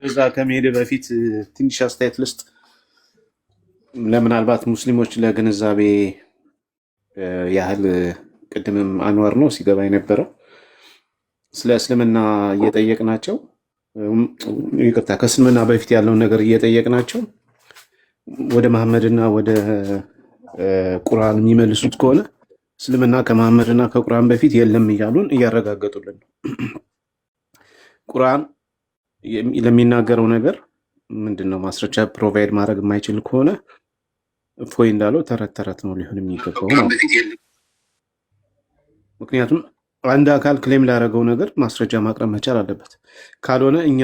እዛ ከመሄድ በፊት ትንሽ አስተያየት ልስጥ። ለምናልባት ሙስሊሞች ለግንዛቤ ያህል ቅድምም አንዋር ነው ሲገባ የነበረው ስለ እስልምና እየጠየቅናቸው፣ ይቅርታ ከእስልምና በፊት ያለውን ነገር እየጠየቅናቸው ወደ መሐመድና ወደ ቁርአን የሚመልሱት ከሆነ እስልምና ከመሐመድና ከቁርአን በፊት የለም እያሉን እያረጋገጡልን ነው። ቁርአን ለሚናገረው ነገር ምንድነው ማስረጃ ፕሮቫይድ ማድረግ የማይችል ከሆነ እፎይ እንዳለው ተረት ተረት ነው ሊሆን የሚገባው ማለት ነው። ምክንያቱም አንድ አካል ክሌም ላደረገው ነገር ማስረጃ ማቅረብ መቻል አለበት። ካልሆነ እኛ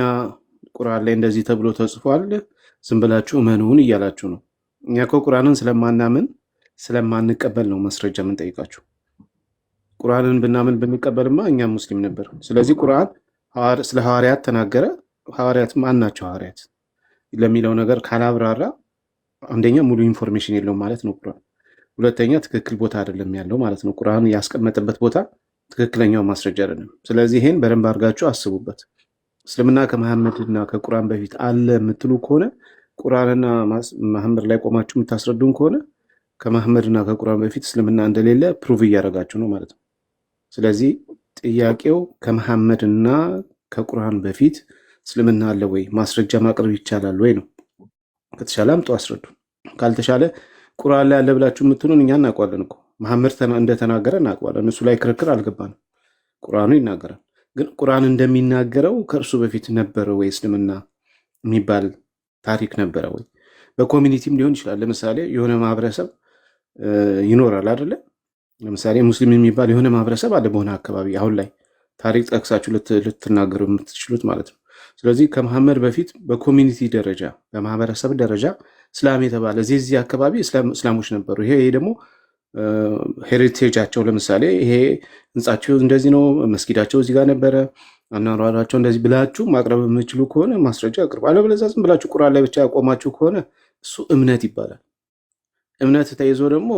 ቁርአን ላይ እንደዚህ ተብሎ ተጽፏል ዝም ብላችሁ እመኑን እያላችሁ ነው። እኛ እኮ ቁርአንን ስለማናምን ስለማንቀበል ነው ማስረጃ የምንጠይቃችሁ። ቁርአንን ብናምን ብንቀበልማ እኛም ሙስሊም ነበር። ስለዚህ ቁርአን ስለ ሐዋርያት ተናገረ። ሐዋርያት ማን ናቸው? ሐዋርያት ለሚለው ነገር ካላብራራ አንደኛ ሙሉ ኢንፎርሜሽን የለውም ማለት ነው ቁርአን። ሁለተኛ ትክክል ቦታ አይደለም ያለው ማለት ነው። ቁርአን ያስቀመጠበት ቦታ ትክክለኛው ማስረጃ አይደለም። ስለዚህ ይሄን በደንብ አድርጋችሁ አስቡበት። እስልምና ከመሐመድና ከቁርአን በፊት አለ የምትሉ ከሆነ ቁርአንና መሐመድ ላይ ቆማችሁ የምታስረዱን ከሆነ ከመሐመድና ከቁርአን በፊት እስልምና እንደሌለ ፕሩቭ እያደረጋችሁ ነው ማለት ነው። ስለዚህ ጥያቄው ከመሐመድና ከቁርአን በፊት እስልምና አለ ወይ፣ ማስረጃ ማቅረብ ይቻላል ወይ ነው። ከተሻለ አምጡ አስረዱ። ካልተሻለ ቁርአን ላይ አለ ብላችሁ የምትሉን እኛ እናውቀዋለን እኮ መሐመድ እንደተናገረ እናውቀዋለን። እሱ ላይ ክርክር አልገባንም። ቁርአኑ ይናገራል። ግን ቁርአን እንደሚናገረው ከእርሱ በፊት ነበረ ወይ እስልምና የሚባል ታሪክ ነበረ ወይ? በኮሚኒቲም ሊሆን ይችላል። ለምሳሌ የሆነ ማህበረሰብ ይኖራል አይደለ? ለምሳሌ ሙስሊም የሚባል የሆነ ማህበረሰብ አለ በሆነ አካባቢ። አሁን ላይ ታሪክ ጠቅሳችሁ ልትናገሩ የምትችሉት ማለት ነው። ስለዚህ ከመሐመድ በፊት በኮሚኒቲ ደረጃ በማህበረሰብ ደረጃ እስላም የተባለ እዚህ አካባቢ እስላሞች ነበሩ። ይሄ ደግሞ ሄሪቴጃቸው፣ ለምሳሌ ይሄ ህንጻቸው እንደዚህ ነው፣ መስጊዳቸው እዚህ ጋር ነበረ፣ አኗኗራቸው እንደዚህ ብላችሁ ማቅረብ የምችሉ ከሆነ ማስረጃ አቅርቡ። አለበለዚያ ዝም ብላችሁ ቁርአን ላይ ብቻ ያቆማችሁ ከሆነ እሱ እምነት ይባላል። እምነት ተይዞ ደግሞ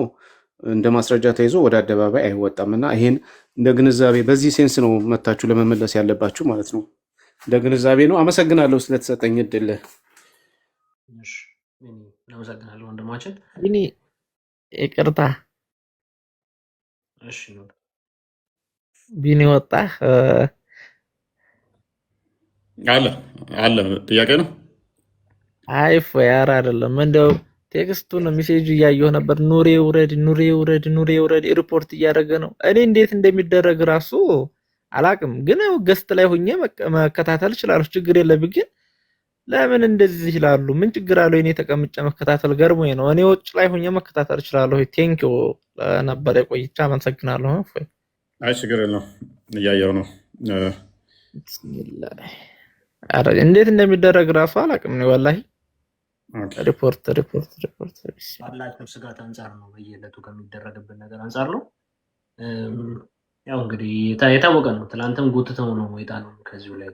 እንደ ማስረጃ ተይዞ ወደ አደባባይ አይወጣም። እና ይሄን እንደ ግንዛቤ በዚህ ሴንስ ነው መታችሁ ለመመለስ ያለባችሁ ማለት ነው። እንደ ግንዛቤ ነው። አመሰግናለሁ ስለተሰጠኝ እድል። አመሰግናለሁ ወንድማችን። እኔ ይቅርታ እሺ ነው ቢኒ ወጣህ አለ ጥያቄ ነው። አይፎ ያር አይደለም እንደው ቴክስቱን ሜሴጅ እያየሁ ነበር። ኑሬ ውረድ ሪፖርት እያደረገ ነው። እኔ እንዴት እንደሚደረግ ራሱ አላቅም፣ ግን ገስት ላይ ሆኜ መከታተል እችላለሁ። ችግር የለብኝ። ግን ለምን እንደዚህ ይላሉ? ምን ችግር አለው? እኔ ተቀምጬ መከታተል ገርሞኝ ነው። እኔ ውጭ ላይ ሆኜ መከታተል እችላለሁ። ቴንኪው ለነበረ ቆይታ አመሰግናለሁ። አይ ችግር የለውም፣ እያየሁ ነው። ቢስሚላህ እንዴት እንደሚደረግ ራሱ አላቅም ነው ወላሂ። ሪፖርት ባላቸው ስጋት አንጻር ነው፣ በየዕለቱ ከሚደረግብን ነገር አንጻር ነው። ያው እንግዲህ የታወቀ ነው። ትላንትም ጎትተው ነው ወይጣ ነው ከዚሁ ላይ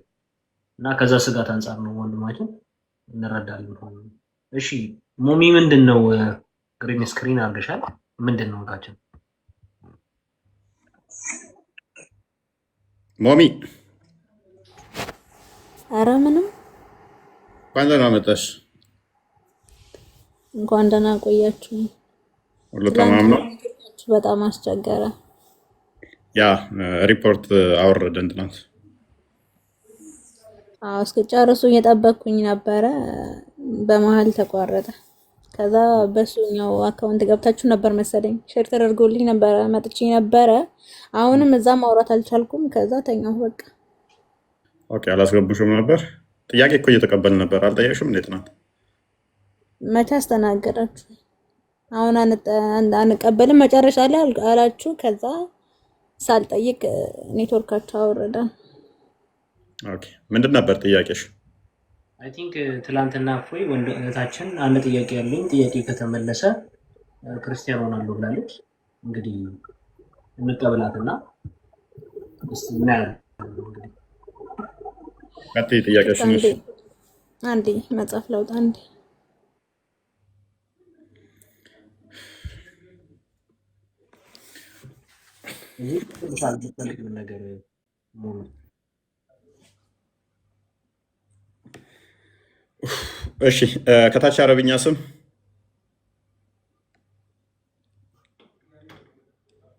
እና ከዛ ስጋት አንጻር ነው ወንድማችን፣ እንረዳለን። እሺ ሞሚ ምንድን ነው ግሪን ስክሪን አድርገሻል? ምንድን ነው ታችን ሞሚ? ኧረ ምንም። እንኳን ደህና መጣሽ። እንኳን ደህና ቆያችሁ። ሁሉ ተማም ነው? በጣም አስቸገረ። ያ ሪፖርት አወረደን ትናንት። እስከጨርሱ እየጠበቅኩኝ ነበረ፣ በመሀል ተቋረጠ። ከዛ በሱኛው አካውንት ገብታችሁ ነበር መሰለኝ ሼር ተደርጎልኝ ነበረ፣ መጥቼ ነበረ። አሁንም እዛ ማውራት አልቻልኩም። ከዛ ተኛሁ በቃ። ኦኬ አላስገቡሽም ነበር? ጥያቄ እኮ እየተቀበልን ነበር። አልጠየቅሽም እንዴት ናት? መቼ አስተናገዳችሁ? አሁን አንቀበልም መጨረሻ ላይ አላችሁ። ከዛ ሳልጠይቅ ኔትወርካቸው አወረደ። ኦኬ ምንድን ነበር ጥያቄሽ? አይ ቲንክ ትላንትና ፎይ ወንድታችን አንድ ጥያቄ ያለኝ ጥያቄ ከተመለሰ ክርስቲያን ሆናለሁ ብላለች። እንግዲህ እንቀበላትና እስቲ ምን ያህል ቀጥይ ጥያቄሽ ነው። አንዴ መጽሐፍ ለውጥ አንዴ ይህ ተልክ ነገር ሙሉ እሺ ከታች አረብኛ ስም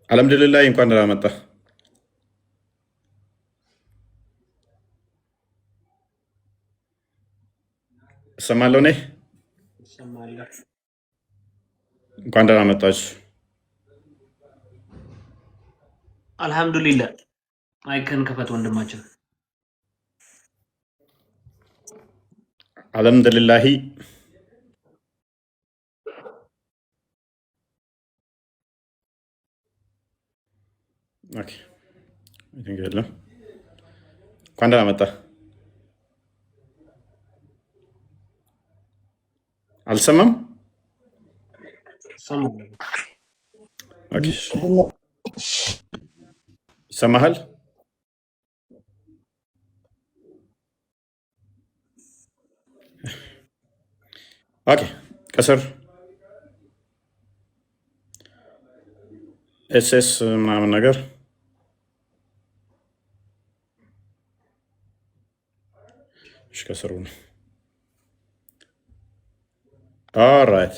አልሐምዱሊላህ እንኳን ደህና መጣ። እሰማለሁ እኔ ይሰማል። እንኳን ደህና መጣች። አልሐምዱሊላህ ማይክን ክፈት ወንድማችን። አልሐምዱሊላህ ኦኬ የለም። እንኳን ደህና መጣ። አልሰማም። ኦኬ ይሰማሃል? ኦኬ ከስር ኤስኤስ ምናምን ነገር እሺ፣ ከስሩ ነው። ኦልራይት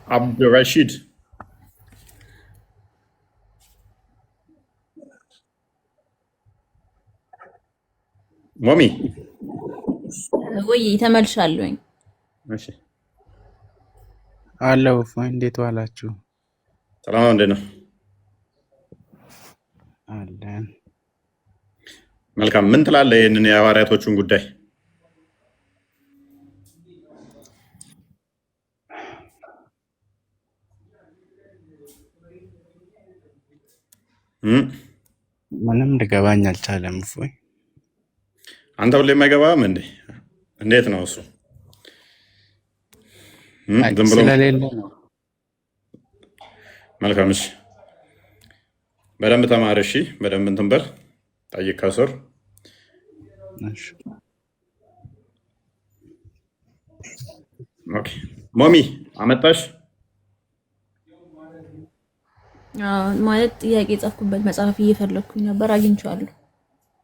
አብዱልረሺድ ሞሚ ወይ ተመልሻለሁኝ። እሺ አለው እንዴት ዋላችሁ? ሰላም ነው። እንዴት ነው? አለን። መልካም። ምን ትላለህ ይህንን የሐዋርያቶቹን ጉዳይ? ምንም ሊገባኝ አልቻለም። እፎይ አንተ ሁሌ የማይገባም እንዴ? እንዴት ነው እሱ? ዝም ብሎ ስለሌለ ነው። መልካም። እሺ በደንብ ተማር። እሺ በደንብ እንትን በል ጠይቅ ከስር። እሺ ኦኬ ሞሚ አመጣሽ? ማለት ጥያቄ የጻፍኩበት መጽሐፍ እየፈለኩኝ ነበር፣ አግኝቼዋለሁ።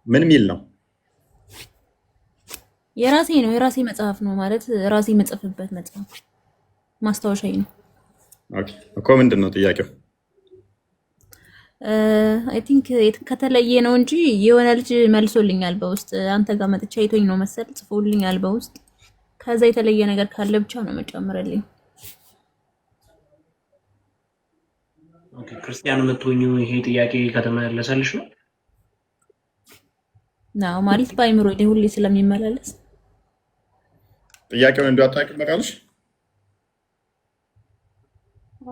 ምን ሚል ነው? የራሴ ነው፣ የራሴ መጽሐፍ ነው ማለት ራሴ የምጽፍበት መጽሐፍ ማስታወሻዬ ነው። ኦኬ እኮ ምንድን ነው ጥያቄው? አይ ቲንክ ከተለየ ነው እንጂ የሆነ ልጅ መልሶልኛል በውስጥ አንተ ጋር መጥቻ አይቶኝ ነው መሰል ጽፎልኛል በውስጥ። ከዛ የተለየ ነገር ካለ ብቻ ነው መጨመርልኝ። ኦኬ ክርስቲያን የምትሆኚው ይሄ ጥያቄ ከተመለሰልሽ ነው? ናው ማለት ባይምሮ ሁሌ ስለሚመላለስ ጥያቄውን እንዲሁ አታውቂም በቃልሽ?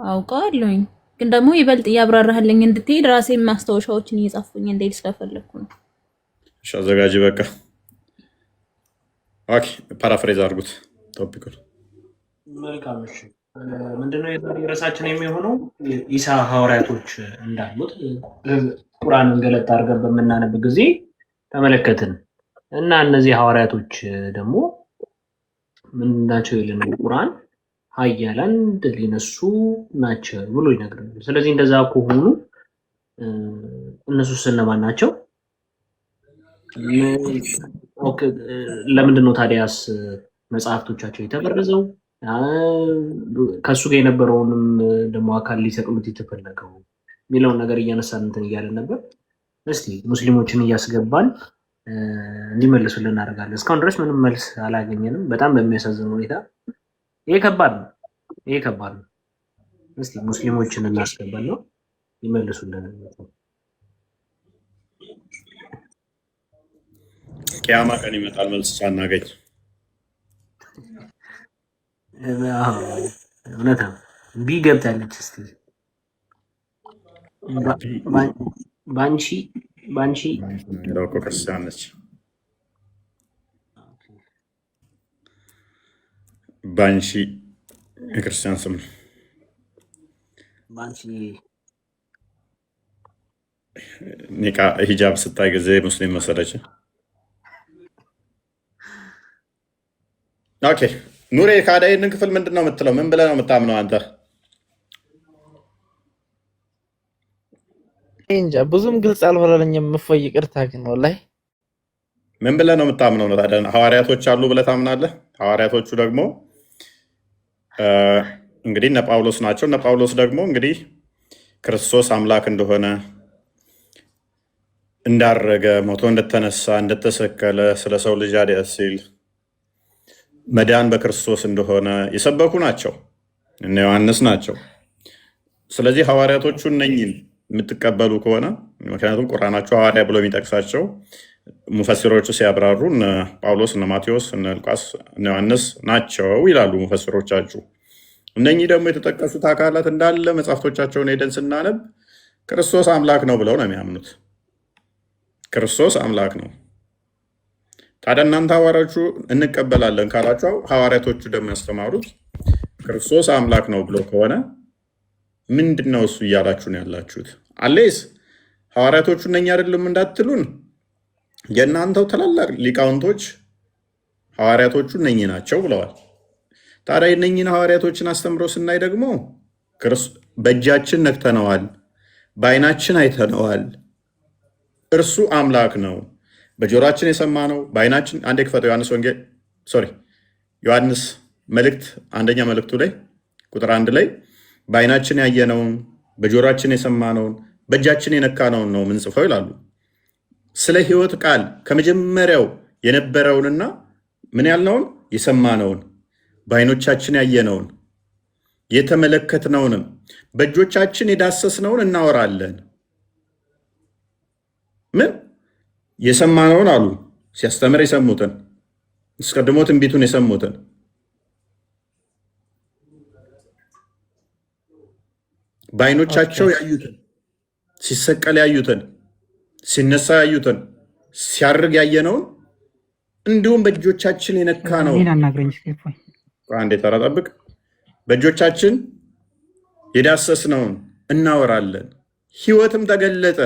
አውቀዋለሁኝ ግን ደግሞ ይበልጥ እያብራራህልኝ እንድትሄድ ራሴን ማስታወሻዎችን እየጻፍኩኝ እንድሄድ ስለፈለኩ ነው። እሺ አዘጋጂ በቃ። ኦኬ ፓራፍሬዝ አድርጉት ቶፒኩን። መልካም። እሺ ምንድነው የዛሬ ርዕሳችን የሚሆነው? ኢሳ ሐዋርያቶች እንዳሉት ቁርአንን ገለጥ አድርገን በምናነብ ጊዜ ተመለከትን እና እነዚህ ሐዋርያቶች ደግሞ ምንድናቸው ይለናል ቁርአን ኃያላን ድል የነሱ ናቸው ብሎ ይነግረናል። ስለዚህ እንደዛ ከሆኑ እነሱ እነማን ናቸው? ለምንድን ነው ታዲያስ መጽሐፍቶቻቸው የተበረዘው? ከሱ ጋር የነበረውንም ደግሞ አካል ሊሰቅሉት የተፈለገው የሚለውን ነገር እያነሳን እንትን እያለን ነበር። እስቲ ሙስሊሞችን እያስገባን እንዲመልሱልን እናደርጋለን። እስካሁን ድረስ ምንም መልስ አላገኘንም፣ በጣም በሚያሳዝን ሁኔታ። ይሄ ከባድ ነው፣ ይሄ ከባድ ነው። እስቲ ሙስሊሞችን እናስገባን ነው ይመልሱልን። ቂያማ ቀን ይመጣል መልስ ሳናገኝ። እውነት ነው። ቢ ገብታለች። እስቲ ባንቺ ለው እኮ ክርስቲያን ነች። ባንሺ የክርስቲያን ስም ነው። ባንቺ ኒቃ ሂጃብ ስታይ ጊዜ ሙስሊም መሰለች። ኦኬ ኑሬ ካዳ ይህንን ክፍል ምንድን ነው የምትለው? ምን ብለህ ነው የምታምነው አንተ? እንጃ ብዙም ግልጽ አልሆነልኝም። እፎይ ይቅርታ ግን ወላሂ ምን ብለህ ነው የምታምነው ነው ታዲያ? ሐዋርያቶች አሉ ብለህ ታምናለህ? ሐዋርያቶቹ ደግሞ እንግዲህ እነ ጳውሎስ ናቸው። እነ ጳውሎስ ደግሞ እንግዲህ ክርስቶስ አምላክ እንደሆነ እንዳረገ ሞቶ እንደተነሳ እንደተሰቀለ ስለ ሰው ልጅ ኃጢአት ሲል መዳን በክርስቶስ እንደሆነ የሰበኩ ናቸው። እነ ዮሐንስ ናቸው። ስለዚህ ሐዋርያቶቹ እነኝን የምትቀበሉ ከሆነ ምክንያቱም ቁርአናቸው ሐዋርያ ብሎ የሚጠቅሳቸው ሙፈሲሮቹ ሲያብራሩ እነ ጳውሎስ፣ እነ ማቴዎስ፣ እነ ሉቃስ፣ እነ ዮሐንስ ናቸው ይላሉ ሙፈሲሮቻችሁ። እነኚህ ደግሞ የተጠቀሱት አካላት እንዳለ መጽሐፍቶቻቸውን ሄደን ስናነብ ክርስቶስ አምላክ ነው ብለው ነው የሚያምኑት። ክርስቶስ አምላክ ነው። ታዲያ እናንተ ሐዋርያዎቹ እንቀበላለን ካላቸው ሐዋርያቶቹ ደግሞ ያስተማሩት ክርስቶስ አምላክ ነው ብሎ ከሆነ ምንድን ነው እሱ እያላችሁ ነው ያላችሁት? አሌስ ሐዋርያቶቹ እነኛ አይደለም እንዳትሉን የእናንተው ታላላቅ ሊቃውንቶች ሐዋርያቶቹ እነኚህ ናቸው ብለዋል። ታዲያ የእነኚህን ሐዋርያቶችን አስተምሮ ስናይ ደግሞ በእጃችን ነክተነዋል፣ በዓይናችን አይተነዋል፣ እርሱ አምላክ ነው፣ በጆሮአችን የሰማነው በዓይናችን አንዴ ክፈተው ዮሐንስ መልእክት አንደኛ መልእክቱ ላይ ቁጥር 1 ላይ በዓይናችን ያየነውን በጆሮአችን የሰማነውን በእጃችን የነካነውን ነው ምንጽፈው ይላሉ። ስለ ሕይወት ቃል ከመጀመሪያው የነበረውንና ምን ያልነውን የሰማነውን በዓይኖቻችን ያየነውን የተመለከትነውንም በእጆቻችን የዳሰስነውን እናወራለን። ምን የሰማነውን አሉ ሲያስተምር የሰሙትን አስቀድሞ ትንቢቱን የሰሙትን በዓይኖቻቸው ያዩትን ሲሰቀል ያዩትን ሲነሳ ያዩትን ሲያርግ ያየነውን እንዲሁም በእጆቻችን የነካ ነው። አንዴ ተራ ጠብቅ። በእጆቻችን የዳሰስነውን እናወራለን። ሕይወትም ተገለጠ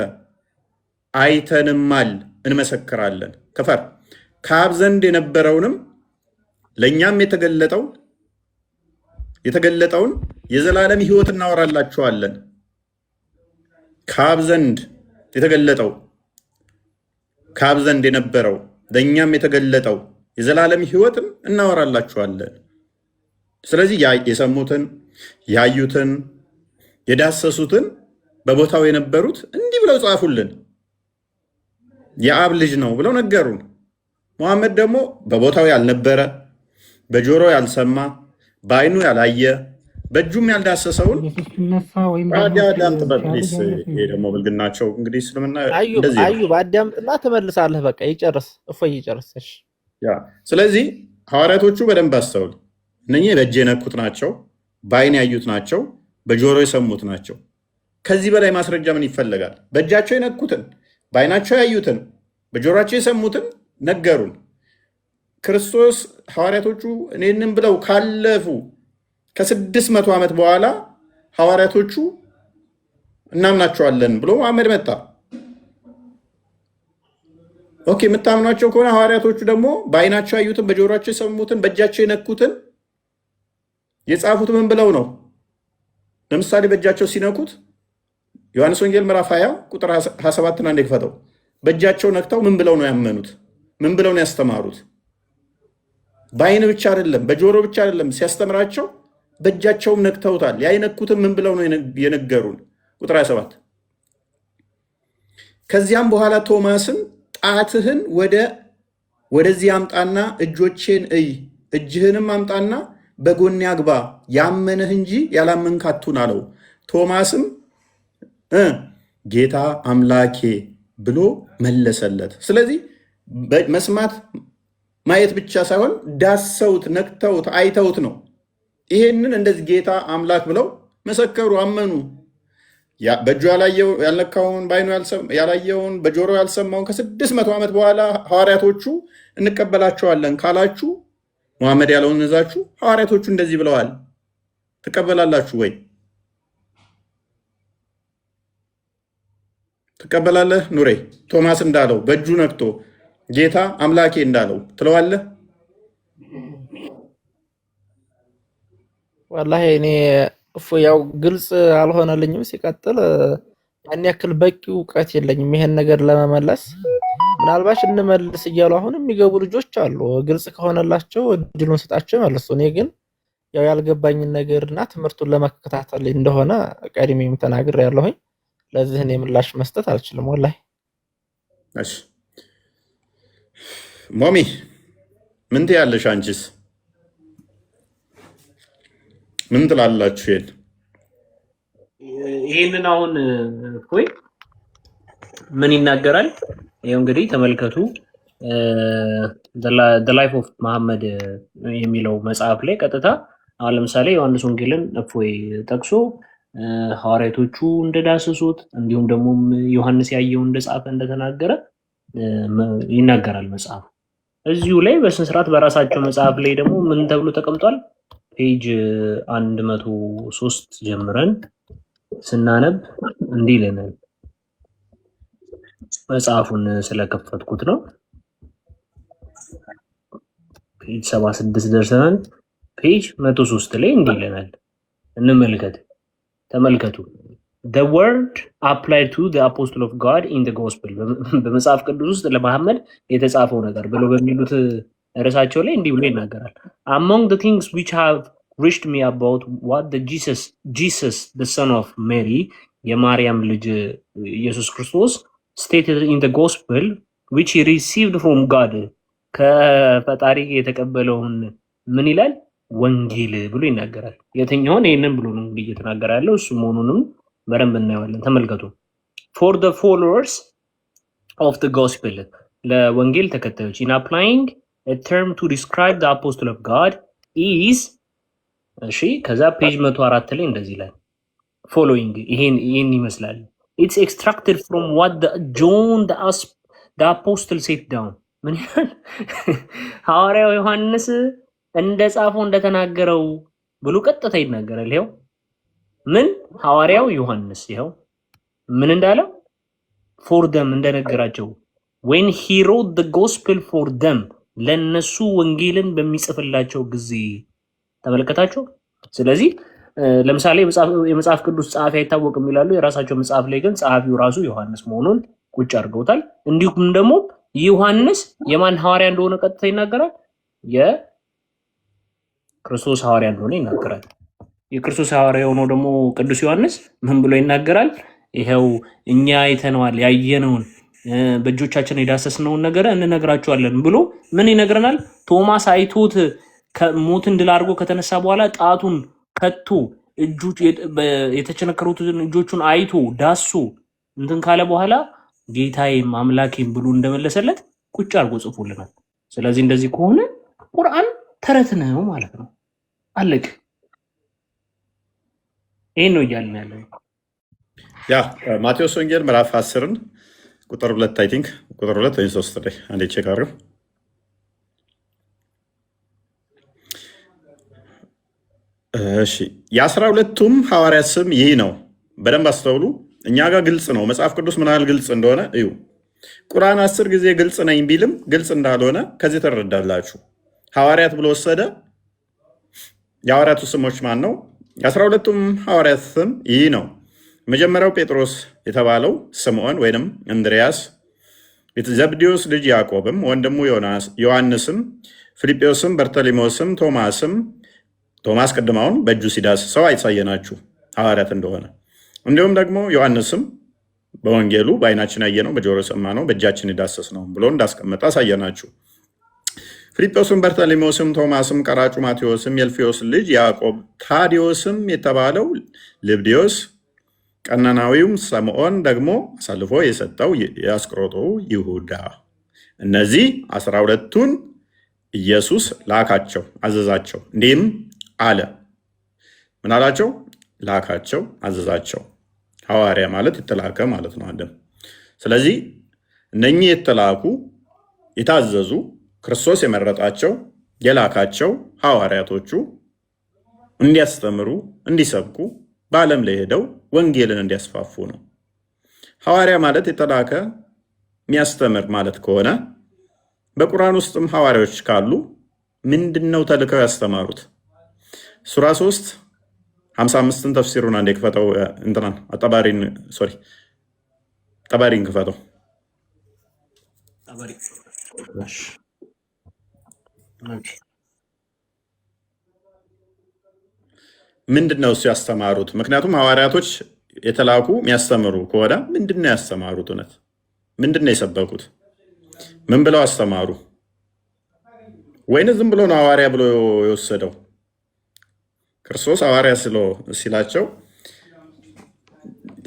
አይተንማል እንመሰክራለን። ከፈር ከአብ ዘንድ የነበረውንም ለእኛም የተገለጠውን የዘላለም ሕይወት እናወራላችኋለን። ከአብ ዘንድ የተገለጠው ከአብ ዘንድ የነበረው ለእኛም የተገለጠው የዘላለም ሕይወትም እናወራላችኋለን። ስለዚህ የሰሙትን ያዩትን የዳሰሱትን በቦታው የነበሩት እንዲህ ብለው ጻፉልን። የአብ ልጅ ነው ብለው ነገሩን። መሐመድ ደግሞ በቦታው ያልነበረ በጆሮ ያልሰማ በዓይኑ ያላየ በእጁም ያልዳሰሰውን ዳምጥበስ ይሄ ደግሞ ብልግናቸው እንግዲህ እስልምና አዩ በአዳምጥና ትመልሳለህ። በቃ ይጨርስ እፎይ ይጨርስ። ስለዚህ ሐዋርያቶቹ በደንብ አስተውል። እነኚህ በእጅ የነኩት ናቸው፣ በዓይን ያዩት ናቸው፣ በጆሮ የሰሙት ናቸው። ከዚህ በላይ ማስረጃ ምን ይፈለጋል? በእጃቸው የነኩትን በዓይናቸው ያዩትን በጆሮአቸው የሰሙትን ነገሩን። ክርስቶስ ሐዋርያቶቹ እኔንም ብለው ካለፉ ከ600 ዓመት በኋላ ሐዋርያቶቹ እናምናቸዋለን ብሎ መሐመድ መጣ። ኦኬ፣ የምታምኗቸው ከሆነ ሐዋርያቶቹ ደግሞ በዓይናቸው ያዩትን በጆሮአቸው የሰሙትን በእጃቸው የነኩትን የጻፉት ምን ብለው ነው? ለምሳሌ በእጃቸው ሲነኩት ዮሐንስ ወንጌል ምዕራፍ 20 ቁጥር 27 አንዴ ክፈተው። በእጃቸው ነክተው ምን ብለው ነው ያመኑት? ምን ብለው ነው ያስተማሩት? በዓይን ብቻ አይደለም በጆሮ ብቻ አይደለም ሲያስተምራቸው በእጃቸውም ነክተውታል። ያይነኩትም ምን ብለው ነው የነገሩን? ቁጥር 27 ከዚያም በኋላ ቶማስን ጣትህን ወደዚህ አምጣና እጆቼን እይ፣ እጅህንም አምጣና በጎኔ አግባ፣ ያመነህ እንጂ ያላመንክ አትሁን አለው። ቶማስም ጌታ አምላኬ ብሎ መለሰለት። ስለዚህ መስማት ማየት ብቻ ሳይሆን ዳሰውት፣ ነክተውት፣ አይተውት ነው። ይሄንን እንደዚህ ጌታ አምላክ ብለው መሰከሩ፣ አመኑ። በእጁ ያልነካውን በዓይኑ ያላየውን በጆሮ ያልሰማውን ከ600 ዓመት በኋላ ሐዋርያቶቹ እንቀበላቸዋለን ካላችሁ መሐመድ ያለውን እዛችሁ ሐዋርያቶቹ እንደዚህ ብለዋል፣ ትቀበላላችሁ ወይ? ትቀበላለህ? ኑሬ ቶማስ እንዳለው በእጁ ነክቶ ጌታ አምላኬ እንዳለው ትለዋለህ? ወላሂ እኔ ያው ግልጽ አልሆነልኝም። ሲቀጥል ያን ያክል በቂ እውቀት የለኝም ይሄን ነገር ለመመለስ። ምናልባት እንመልስ እያሉ አሁን የሚገቡ ልጆች አሉ። ግልጽ ከሆነላቸው እድሉን ስጣቸው መልሱ። እኔ ግን ያው ያልገባኝን ነገርና ትምህርቱን ለመከታተል እንደሆነ ቀድሜም ተናግሬያለሁኝ። ለዚህ እኔ ምላሽ መስጠት አልችልም ወላሂ። እሺ ሞሚ ምን ትያለሽ? አንቺስ ምን ትላላችሁ? ይሄንን አሁን እፎይ ምን ይናገራል? ይሄው እንግዲህ ተመልከቱ። the life of መሐመድ የሚለው መጽሐፍ ላይ ቀጥታ አሁን ለምሳሌ ዮሐንስ ወንጌልን እፎይ ጠቅሶ ሐዋርያቶቹ እንደዳሰሱት እንዲሁም ደግሞ ዮሐንስ ያየው እንደጻፈ እንደተናገረ ይናገራል መጽሐፉ። እዚሁ ላይ በስነ ስርዓት በራሳቸው መጽሐፍ ላይ ደግሞ ምን ተብሎ ተቀምጧል? ፔጅ 103 ጀምረን ስናነብ እንዲህ ይለናል። መጽሐፉን ስለከፈትኩት ነው። ፔጅ 76 ደርሰናል። ፔጅ 103 ላይ እንዲህ ይለናል። እንመልከት። ተመልከቱ። the word applied to the apostle of God in the gospel በመጽሐፍ ቅዱስ ውስጥ ለመሐመድ የተጻፈው ነገር ብሎ በሚሉት ርዕሳቸው ላይ እንዲህ ብሎ ይናገራል። among the things which have reached me about what the Jesus the son of Mary የማርያም ልጅ ኢየሱስ ክርስቶስ stated in the gospel which he received from God ከፈጣሪ የተቀበለውን ምን ይላል? ወንጌል ብሎ ይናገራል። የትኛውን? ይሄንን ብሎ ነው እንግዲህ እየተናገረ ያለው እሱ መሆኑንም በደንብ እናየዋለን። ተመልከቱ። for the followers of the gospel ለወንጌል ተከታዮች in applying a term to describe the apostle of God is እሺ ከዛ ፔጅ 104 ላይ እንደዚህ ይላል following ይሄን ይመስላል it's extracted from what the John the apostle set down ምን ይላል? ሐዋርያው ዮሐንስ እንደጻፈው እንደተናገረው ብሎ ቀጥታ ይናገራል። ይሄው ምን ሐዋርያው ዮሐንስ ይሄው ምን እንዳለው for them እንደነገራቸው when he wrote the gospel for them ለነሱ ወንጌልን በሚጽፍላቸው ጊዜ ተመልከታችሁ። ስለዚህ ለምሳሌ የመጽሐፍ ቅዱስ ጸሐፊ አይታወቅም ይላሉ። የራሳቸው መጽሐፍ ላይ ግን ጸሐፊው ራሱ ዮሐንስ መሆኑን ቁጭ አድርገውታል። እንዲሁም ደግሞ ዮሐንስ የማን ሐዋርያ እንደሆነ ቀጥታ ይናገራል። የክርስቶስ ሐዋርያ እንደሆነ ይናገራል። የክርስቶስ ሐዋርያ ሆኖ ደግሞ ቅዱስ ዮሐንስ ምን ብሎ ይናገራል? ይሄው እኛ አይተነዋል፣ ያየነውን በእጆቻችን የዳሰስነውን ነገር እንነግራችኋለን ብሎ ምን ይነግረናል? ቶማስ አይቶት ሞትን ድል አድርጎ ከተነሳ በኋላ ጣቱን ከቶ እጁ የተቸነከሩትን እጆቹን አይቶ ዳሱ እንትን ካለ በኋላ ጌታዬም አምላኬም ብሎ እንደመለሰለት ቁጭ አድርጎ ጽፎልናል። ስለዚህ እንደዚህ ከሆነ ቁርአን ተረት ነው ማለት ነው። አለቅ ይሄን ነው እያልን ያለው። ያ ማቴዎስ ወንጌል ምዕራፍ 10ን ቁጥር 2 አይ ቲንክ ቁጥር 2 ወይ 3 ላይ አንዴ ቼክ አድርገው። እሺ የ12ቱም ሐዋርያት ስም ይህ ነው። በደንብ አስተውሉ። እኛ ጋር ግልጽ ነው። መጽሐፍ ቅዱስ ምን ያህል ግልጽ እንደሆነ እዩ። ቁርአን 10 ጊዜ ግልጽ ነኝ ቢልም ግልጽ እንዳልሆነ ከዚህ ትረዳላችሁ። ሐዋርያት ብሎ ወሰደ። የሐዋርያቱ ስሞች ማን ነው? የ12ቱም ሐዋርያት ስም ይህ ነው። መጀመሪያው ጴጥሮስ የተባለው ስምዖን ወይንም እንድሪያስ፣ ዘብዴዎስ ልጅ ያዕቆብም፣ ወንድሙ ዮሐንስም፣ ፊልጶስም፣ በርተሊሞስም፣ ቶማስ ቅድማውን በእጁ ሲዳስሰው አይሳየናችሁ ሐዋርያት እንደሆነ። እንዲሁም ደግሞ ዮሐንስም በወንጌሉ በዓይናችን ያየነው፣ በጆሮ ሰማነው፣ በእጃችን የዳሰስነው ብሎ እንዳስቀመጠ አሳየናችሁ። ፊልጶስም፣ በርተሊሞስም፣ ቶማስም፣ ቀራጩ ማቴዎስም፣ የልፊዮስ ልጅ ያዕቆብ፣ ታዲዮስም የተባለው ልብድዮስ፣ ቀናናዊውም ስምዖን ደግሞ አሳልፎ የሰጠው የአስቆሮቱ ይሁዳ። እነዚህ 12ቱን ኢየሱስ ላካቸው፣ አዘዛቸው። እንዲህም አለ። ምን አላቸው? ላካቸው፣ አዘዛቸው። ሐዋርያ ማለት የተላከ ማለት ነው አንድም። ስለዚህ እነኚህ የተላኩ የታዘዙ ክርስቶስ የመረጣቸው የላካቸው ሐዋርያቶቹ እንዲያስተምሩ፣ እንዲሰብኩ፣ በዓለም ላይ ሄደው ወንጌልን እንዲያስፋፉ ነው። ሐዋርያ ማለት የተላከ የሚያስተምር ማለት ከሆነ በቁርአን ውስጥም ሐዋርያዎች ካሉ ምንድነው ተልከው ያስተማሩት? ሱራ 3 55ን ተፍሲሩን አንዴ ክፈተው። ጠባሪን ክፈተው። ጠበሪ እሺ ኦኬ። ምንድን ነው እሱ ያስተማሩት? ምክንያቱም ሐዋርያቶች የተላኩ የሚያስተምሩ ከሆነ ምንድን ነው ያስተማሩት? እውነት ምንድን ነው የሰበኩት? ምን ብለው አስተማሩ? ወይን ዝም ብሎ ነው ሐዋርያ ብሎ የወሰደው? ክርስቶስ ሐዋርያ ሲላቸው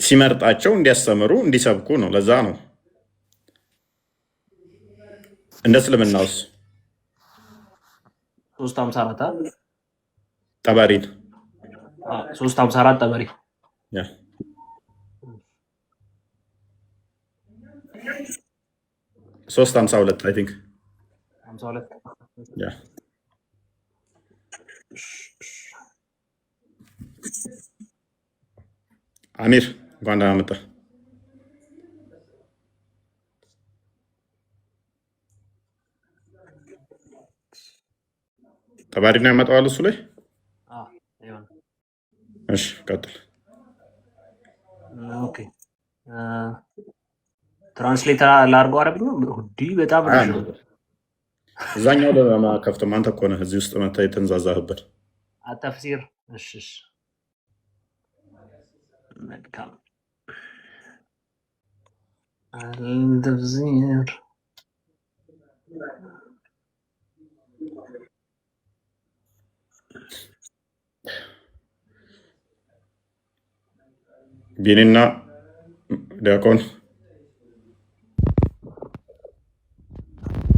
ሲመርጣቸው እንዲያስተምሩ እንዲሰብኩ ነው። ለዛ ነው እንደ እስልምናውስ 354 ጠበሪን 354 ጠበሪ 352 አይ ቲንክ 52 አሚር እንኳን ደህና መጣህ። ጠባሪና ያመጣዋል እሱ ላይ። እሺ ቀጥል። ኦኬ ትራንስሌት ላድርገው አረብኛ ሁዲ በጣም ነው። እዛኛው ለማከፍተም አንተ እኮ ነህ እዚህ ውስጥ መታ የተንዛዛህበት አተፍሲር። እሺ መልካም አልተፍሲር ቢኒና ዲያቆን።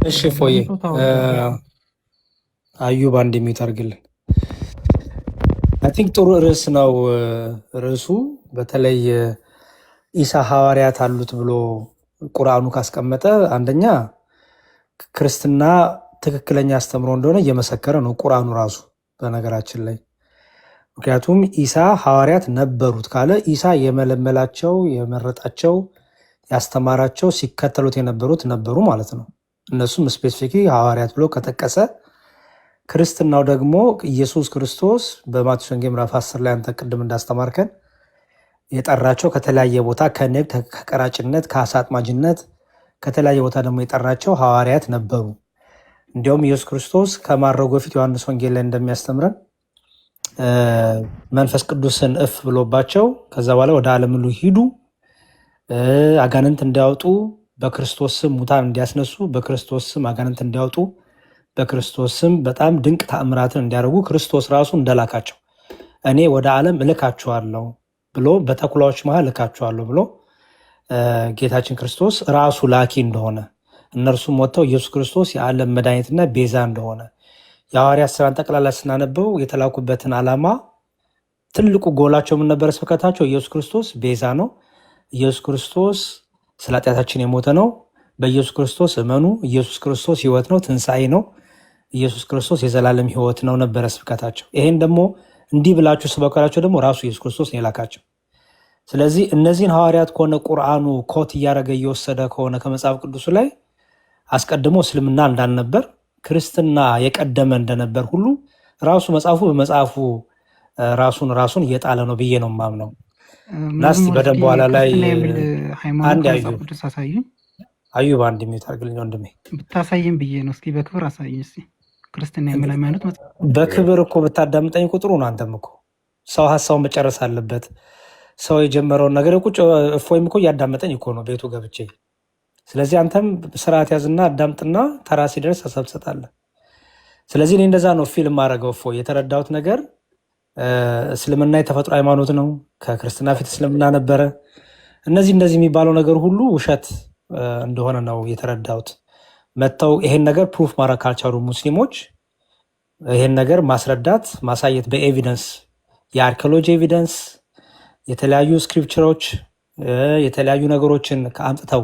እሺ ፎዬ አዩብ አንድ የሚዩት አድርግልን። አይ ቲንክ ጥሩ ርዕስ ነው ርዕሱ። በተለይ ኢሳ ሐዋርያት አሉት ብሎ ቁርአኑ ካስቀመጠ አንደኛ ክርስትና ትክክለኛ አስተምሮ እንደሆነ እየመሰከረ ነው ቁርአኑ ራሱ በነገራችን ላይ። ምክንያቱም ኢሳ ሐዋርያት ነበሩት ካለ ኢሳ የመለመላቸው የመረጣቸው ያስተማራቸው ሲከተሉት የነበሩት ነበሩ ማለት ነው። እነሱም ስፔሲፊክ ሐዋርያት ብሎ ከጠቀሰ ክርስትናው ደግሞ ኢየሱስ ክርስቶስ በማቴዎስ ወንጌል ምዕራፍ 10 ላይ አንተ ቅድም እንዳስተማርከን የጠራቸው ከተለያየ ቦታ ከንግድ ከቀራጭነት ከአሳ አጥማጅነት ከተለያየ ቦታ ደግሞ የጠራቸው ሐዋርያት ነበሩ። እንዲያውም ኢየሱስ ክርስቶስ ከማረጉ በፊት ዮሐንስ ወንጌል ላይ እንደሚያስተምረን መንፈስ ቅዱስን እፍ ብሎባቸው ከዛ በኋላ ወደ ዓለም ሁሉ ሂዱ፣ አጋንንት እንዲያወጡ፣ በክርስቶስ ስም ሙታን እንዲያስነሱ፣ በክርስቶስ ስም አጋንንት እንዲያወጡ፣ በክርስቶስ ስም በጣም ድንቅ ተአምራትን እንዲያደርጉ ክርስቶስ ራሱ እንደላካቸው እኔ ወደ ዓለም እልካችኋለሁ ብሎ በተኩላዎች መሃል እልካችኋለሁ ብሎ ጌታችን ክርስቶስ ራሱ ላኪ እንደሆነ እነርሱም ወጥተው ኢየሱስ ክርስቶስ የዓለም መድኃኒትና ቤዛ እንደሆነ የሐዋርያት ሥራን ጠቅላላ ስናነበው የተላኩበትን ዓላማ ትልቁ ጎላቸው ምን ነበር? ስብከታቸው ኢየሱስ ክርስቶስ ቤዛ ነው፣ ኢየሱስ ክርስቶስ ስለ ኃጢአታችን የሞተ ነው፣ በኢየሱስ ክርስቶስ እመኑ፣ ኢየሱስ ክርስቶስ ሕይወት ነው፣ ትንሣኤ ነው፣ ኢየሱስ ክርስቶስ የዘላለም ሕይወት ነው ነበረ ስብከታቸው። ይሄን ደግሞ እንዲህ ብላችሁ ስበከላቸው ደግሞ ራሱ ኢየሱስ ክርስቶስ ነው የላካቸው። ስለዚህ እነዚህን ሐዋርያት ከሆነ ቁርአኑ ኮት እያደረገ እየወሰደ ከሆነ ከመጽሐፍ ቅዱሱ ላይ አስቀድሞ እስልምና እንዳልነበር ክርስትና የቀደመ እንደነበር ሁሉ ራሱ መጽሐፉ በመጽሐፉ ራሱን እየጣለ ነው ብዬ ነው የማምነው። ናስቲ በደንብ በኋላ ላይ አንድ አዩብ አንድ የሚዩት አድርግልኝ ወንድሜ። ብታሳይም ብዬ ነው። እስኪ በክብር አሳይኝ እስኪ ክርስትና የሚል ሃይማኖት በክብር እኮ ብታዳምጠኝ ቁጥሩ ነው። አንተም እኮ ሰው ሀሳቡን መጨረስ አለበት። ሰው የጀመረውን ነገር ቁጭ እፎይም እኮ እያዳመጠኝ እኮ ነው ቤቱ ገብቼ። ስለዚህ አንተም ስርዓት ያዝና አዳምጥና ተራ ሲደርስ ሀሳብ ትሰጣለህ። ስለዚህ እኔ እንደዛ ነው ፊልም አደረገው። እፎይ የተረዳሁት ነገር እስልምና የተፈጥሮ ሃይማኖት ነው፣ ከክርስትና ፊት እስልምና ነበረ። እንደዚህ የሚባለው ነገር ሁሉ ውሸት እንደሆነ ነው የተረዳሁት። መጥተው ይሄን ነገር ፕሩፍ ማድረግ ካልቻሉ ሙስሊሞች ይሄን ነገር ማስረዳት ማሳየት በኤቪደንስ የአርኪኦሎጂ ኤቪደንስ የተለያዩ ስክሪፕቸሮች የተለያዩ ነገሮችን አምጥተው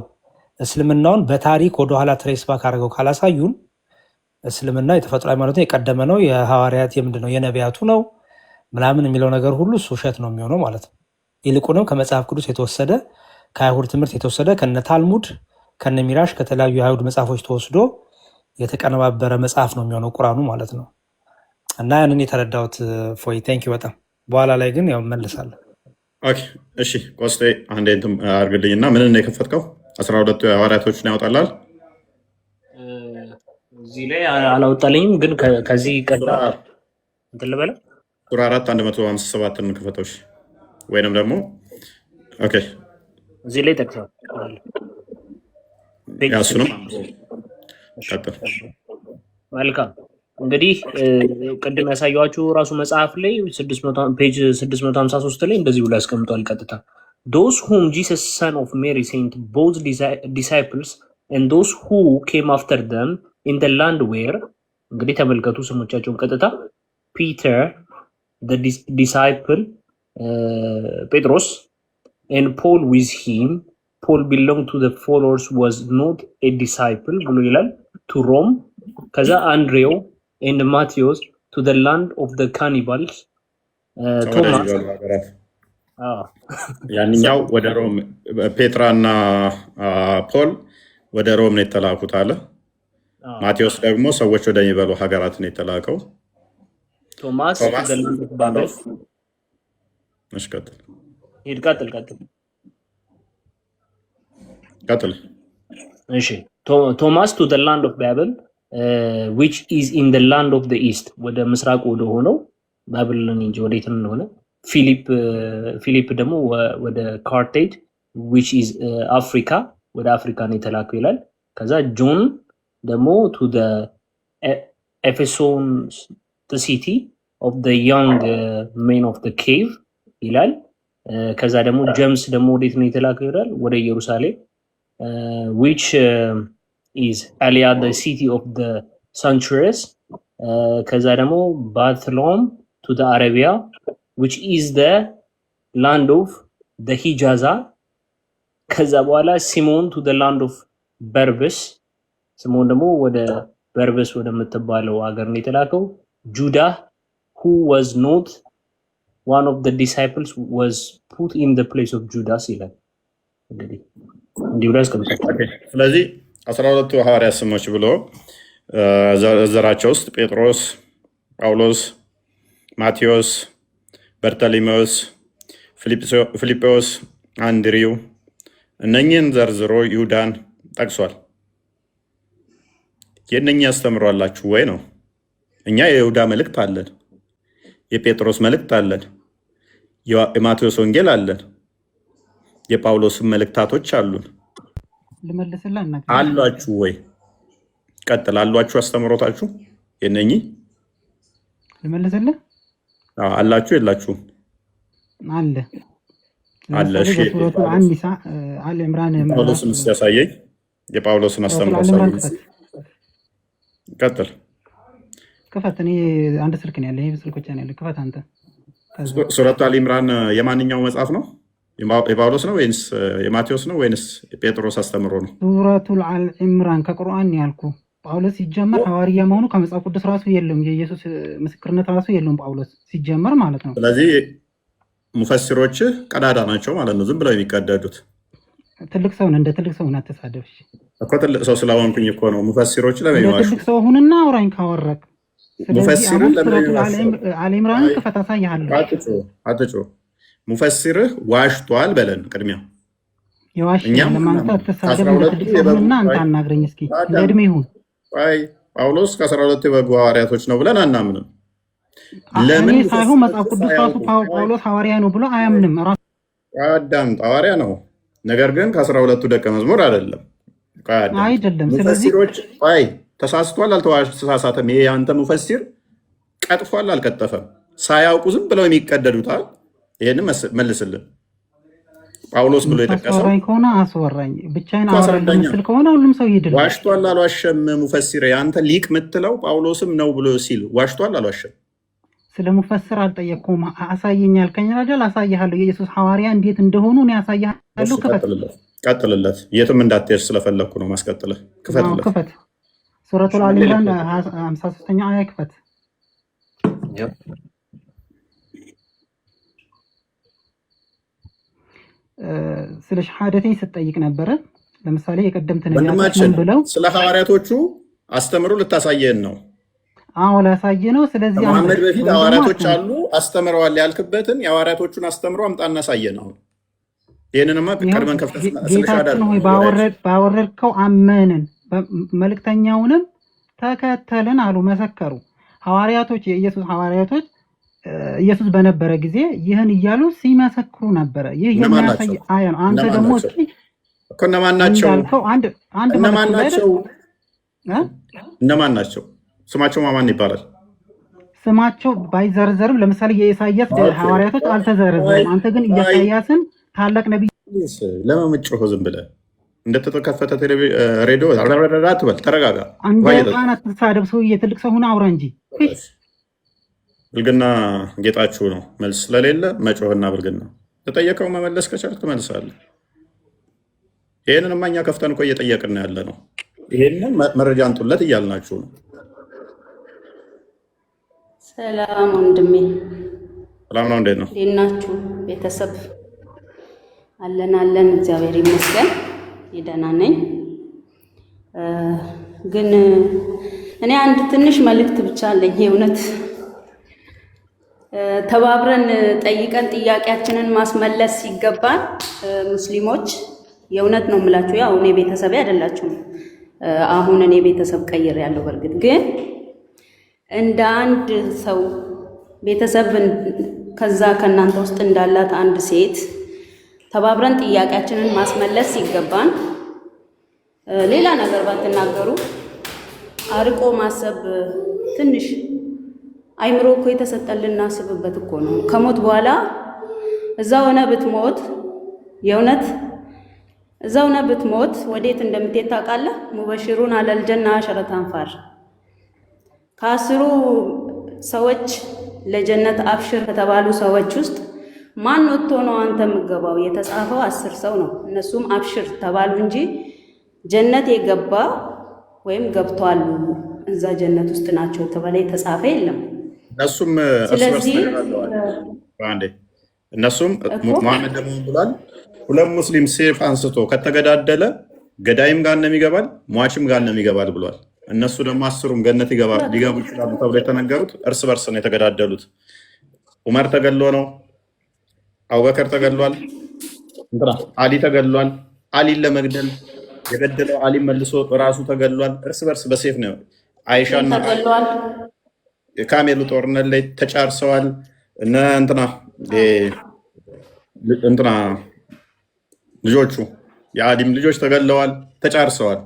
እስልምናውን በታሪክ ወደኋላ ትሬስ ባክ አድርገው ካላሳዩን እስልምና የተፈጥሮ ሃይማኖት የቀደመ ነው የሐዋርያት የምንድን ነው የነቢያቱ ነው ምናምን የሚለው ነገር ሁሉ ውሸት ነው የሚሆነው ማለት ነው። ይልቁንም ከመጽሐፍ ቅዱስ የተወሰደ ከአይሁድ ትምህርት የተወሰደ ከነ ታልሙድ ከነ ሚራሽ ከተለያዩ የአይሁድ መጽሐፎች ተወስዶ የተቀነባበረ መጽሐፍ ነው የሚሆነው ቁርአኑ ማለት ነው። እና ያንን የተረዳሁት ፎይ ቴንክ ዩ በጣም በኋላ ላይ ግን ያው መልሳለሁ። ኦኬ እሺ ቆስጤ አንዴ እንትን አድርግልኝና ምንን ነው የከፈትከው? 12ቱ ሐዋርያቶችን ያወጣላል። እዚህ ላይ አላወጣልኝም፣ ግን ከዚህ ቀጥታ እንትን ልበለው ሱራ 4 157 እንክፈተው። እሺ ወይንም ደግሞ ኦኬ እዚህ ላይ ጠቅሰዋል። ያሱንም ቀጥል። መልካም እንግዲህ ቅድም ያሳየኋችሁ ራሱ መጽሐፍ ላይ ፔጅ 653 ላይ እንደዚህ ብሎ ያስቀምጧል ቀጥታ those whom Jesus son of Mary sent both disciples and those who came after them in the land where እንግዲህ ተመልከቱ ስሞቻቸውን ቀጥታ Peter the disciple Petros and Paul with him. Paul belonged to the followers was not a disciple ብሎ ይላል to Rome ከዛ Andrew and Matthias to the land of the cannibals Thomas ያንኛው ወደ ሮም ፔትራና ፖል ወደ ሮም ነው የተላኩት አለ። ማቴዎስ ደግሞ ሰዎች ወደሚበሉ ሀገራት ነው የተላከው። ቶማስ ባብል እሺ ቀጥል እሺ ቶማስ to the land of Babel which is in the land of the east ወደ ምስራቅ ወደ ሆነው ባቢሎን እንጂ ወዴት እንደሆነ ፊሊፕ ደግሞ ወደ ካርቴጅ which is አፍሪካ ወደ አፍሪካ ነው የተላከው ይላል። ከዛ ጆን ደግሞ to the Ephesus the city of the young men of the cave ይላል። ከዛ ደግሞ ጀምስ ደግሞ ወዴት ነው የተላከው ይላል ወደ ኢየሩሳሌም which is Aliyah the city of the sanctuaries ከዛ ደግሞ Bartholomew to the Arabia which is the land of the Hijaza ከዛ በኋላ ሲሞን to the land of Berbers ሲሞን ደግሞ ወደ በርበስ ወደ ምትባለው ሀገር ነው የተላከው። Judah who was not one of the disciples was put in the place of Judas ይላል። እንግዲህ እንዲሁ ላይ አስቀምጣለሁ። ስለዚህ 12ቱ ሐዋርያት ስሞች ብሎ ዘራቸው ውስጥ ጴጥሮስ፣ ጳውሎስ፣ ማቴዎስ፣ በርተሊሜዎስ፣ ፊልጶስ፣ አንድሪው እነኚህን ዘርዝሮ ይሁዳን ጠቅሷል። የእነኚህ ያስተምሯላችሁ ወይ ነው? እኛ የይሁዳ መልእክት አለን፣ የጴጥሮስ መልእክት አለን፣ የማቴዎስ ወንጌል አለን፣ የጳውሎስን መልእክታቶች አሉን። ልመልስልህ አሏችሁ ወይ? ቀጥል። አሏችሁ አስተምሮታችሁ የእነኚህ ልመልስልህ አላችሁ የላችሁም? አለ አለ። እሺ አለ ዕምራን ጳውሎስን ሲያሳየኝ የጳውሎስን አስተምሮ ሳይሆን ቀጥል። ክፈት። እኔ አንድ ስልክ ነው ያለኝ፣ ስልክ ብቻ ነው ያለኝ። ክፈት አንተ። ሱረቱ አሊ ኢምራን የማንኛው መጽሐፍ ነው? የጳውሎስ ነው ወይንስ የማቴዎስ ነው ወይንስ የጴጥሮስ አስተምሮ ነው? ሱረቱ አሊ ኢምራን ከቁርአን ያልኩ። ጳውሎስ ሲጀመር ሐዋርያ መሆኑ ከመጽሐፍ ቅዱስ ራሱ የለውም። የኢየሱስ ምስክርነት ራሱ የለውም ጳውሎስ ሲጀመር ማለት ነው። ስለዚህ ሙፈሲሮች ቀዳዳ ናቸው ማለት ነው፣ ዝም ብለው የሚቀደዱት። ትልቅ ሰው እንደ ትልቅ ሰው አትሳደብ እኮ። ትልቅ ሰው ስለሆንኩኝ እኮ ነው። ሙፈሲሮች ለበይዋሽ ትልቅ ሰው ሁንና አውራኝ ካወረክ። ሙፈሲርን አሊ ኢምራን ክፈት አሳይሃለሁ። አትጩ። ሙፈሲርህ ዋሽቷል በለን ቅድሚያ። የዋሽ ለማንተ አትሳደብ። ትልቅ ሰው ሁንና አንተ አናግረኝ እስኪ። ለእድሜ ይሁን ጳውሎስ ከ12 የበጉ ሐዋርያቶች ነው ብለን አናምንም። ለምን ሳይሆን መጽሐፍ ቅዱስ ራሱ ጳውሎስ ሐዋርያ ነው ብሎ አያምንም። ራሱ አዳም ሐዋርያ ነው፣ ነገር ግን ከ12ቱ ደቀ መዝሙር አይደለም። አይደለም። ስለዚህ ሙፈሲሮች ተሳስቷል አልተሳሳተም? ይሄ አንተ ሙፈሲር ቀጥፏል አልቀጠፈም? ሳያውቁ ዝም ብለው የሚቀደዱታል። ይሄንን መልስልን። ጳውሎስ ብሎ የጠቀሰው ከሆነ አስወራኝ። ብቻዬን አወራለሁ ምስል ከሆነ ሁሉም ሰው ይድል። ዋሽቷል አልዋሸም? ሙፈሲር አንተ ሊቅ የምትለው ጳውሎስም ነው ብሎ ሲል ዋሽቷል አልዋሸም? ስለ ሙፈስር አልጠየቅኩም። አሳየኝ ያልከኝ አይደል? አሳይሃለሁ። የኢየሱስ ሐዋርያ እንዴት እንደሆኑ እኔ አሳይሃለሁ። ቀጥልለት። የትም እንዳትሄድ ስለፈለግኩ ነው ማስቀጥልህ። ክፈት። ሱረቱል አሊ ኢምራን 53ኛ አያ ክፈት። ስለ ሸሃደተኝ ስትጠይቅ ነበረ። ለምሳሌ የቀደምት ነቢያት ብለው ስለ ሐዋርያቶቹ አስተምሮ ልታሳየን ነው። አዎ ላሳየ ነው። ስለዚህ ከመሐመድ በፊት ሐዋርያቶች አሉ አስተምረዋል ያልክበትን የሐዋርያቶቹ አስተምሮ አምጣና ሳየን። አሁን ይሄንንማ ቀድመን ከፍተን ጌታችን ሆይ ባወረድከው አመንን፣ መልእክተኛውንም ተከተልን አሉ፣ መሰከሩ። ሐዋርያቶች የኢየሱስ ሐዋርያቶች ኢየሱስ በነበረ ጊዜ ይህን እያሉ ሲመሰክሩ ነበረ። ይህ የሚያሳይ አያ ነው። አንተ ደግሞ እነማን ናቸው? እነማን ናቸው? ስማቸው ማን ይባላል? ስማቸው ባይዘረዘርም ለምሳሌ የኢሳያስ ሐዋርያቶች አልተዘረዘሩም። አንተ ግን ኢሳያስን ታላቅ ነቢይ ለመምጮህ ዝም ብለህ እንደተከፈተ ሬዲዮ ትበል። ተረጋጋ። አንተ አትሳደብ። ሰውዬ ትልቅ ሰው ሆነ አውራ እንጂ። ብልግና ጌጣችሁ ነው። መልስ ስለሌለ መጮህና ብልግና። ተጠየቀው መመለስ ከቻልክ ትመልሳለህ። ይህንን እኛ ከፍተን እኮ እየጠየቅን ያለ ነው። ይህንን መረጃ አንጡለት እያልናችሁ ነው። ሰላም ወንድሜ። ሰላም ነው። እንዴት ነው? እንዴት ናችሁ ቤተሰብ? አለን እግዚአብሔር ይመስገን ደህና ነኝ። ግን እኔ አንድ ትንሽ መልእክት ብቻ አለኝ። የእውነት ተባብረን ጠይቀን ጥያቄያችንን ማስመለስ ሲገባን ሙስሊሞች፣ የእውነት ነው የምላችሁ። ያው እኔ ቤተሰብ አይደላችሁም። አሁን እኔ ቤተሰብ ቀይሬያለሁ። በእርግጥ ግን እንደ አንድ ሰው ቤተሰብ ከዛ ከእናንተ ውስጥ እንዳላት አንድ ሴት ተባብረን ጥያቄያችንን ማስመለስ ሲገባን ሌላ ነገር ባትናገሩ። አርቆ ማሰብ ትንሽ አይምሮ እኮ የተሰጠልን እናስብበት እኮ ነው። ከሞት በኋላ እዛ ሆነ ብትሞት፣ የእውነት እዛ ሆነ ብትሞት ወዴት እንደምትሄድ ታውቃለህ? ሙበሽሩን አለልጀና አሸረተ አንፋር ከአስሩ ሰዎች ለጀነት አብሽር ከተባሉ ሰዎች ውስጥ ማን ወጥቶ ነው አንተ የምገባው? የተጻፈው 10 ሰው ነው። እነሱም አብሽር ተባሉ እንጂ ጀነት የገባ ወይም ገብቷል እዛ ጀነት ውስጥ ናቸው ተባለ የተጻፈ የለም። እነሱም እነሱም መሐመድ ደግሞ ብሏል፣ ሁለት ሙስሊም ሴፍ አንስቶ ከተገዳደለ ገዳይም ጋር ነው ይገባል፣ ሟችም ጋር ነው ይገባል ብሏል። እነሱ ደግሞ 10ሩም ገነት ሊገቡ ይችላሉ ተብሎ የተነገሩት እርስ በርስ ነው የተገዳደሉት። ዑመር ተገሎ ነው፣ አቡበከር ተገሏል፣ አሊ ተገሏል። አሊን ለመግደል የገደለው አሊ መልሶ ራሱ ተገሏል። እርስ በርስ በሴፍ ነው። አይሻና የካሜሉ ጦርነት ላይ ተጫርሰዋል። እነ እንትና ልጆቹ የአሊም ልጆች ተገለዋል፣ ተጫርሰዋል።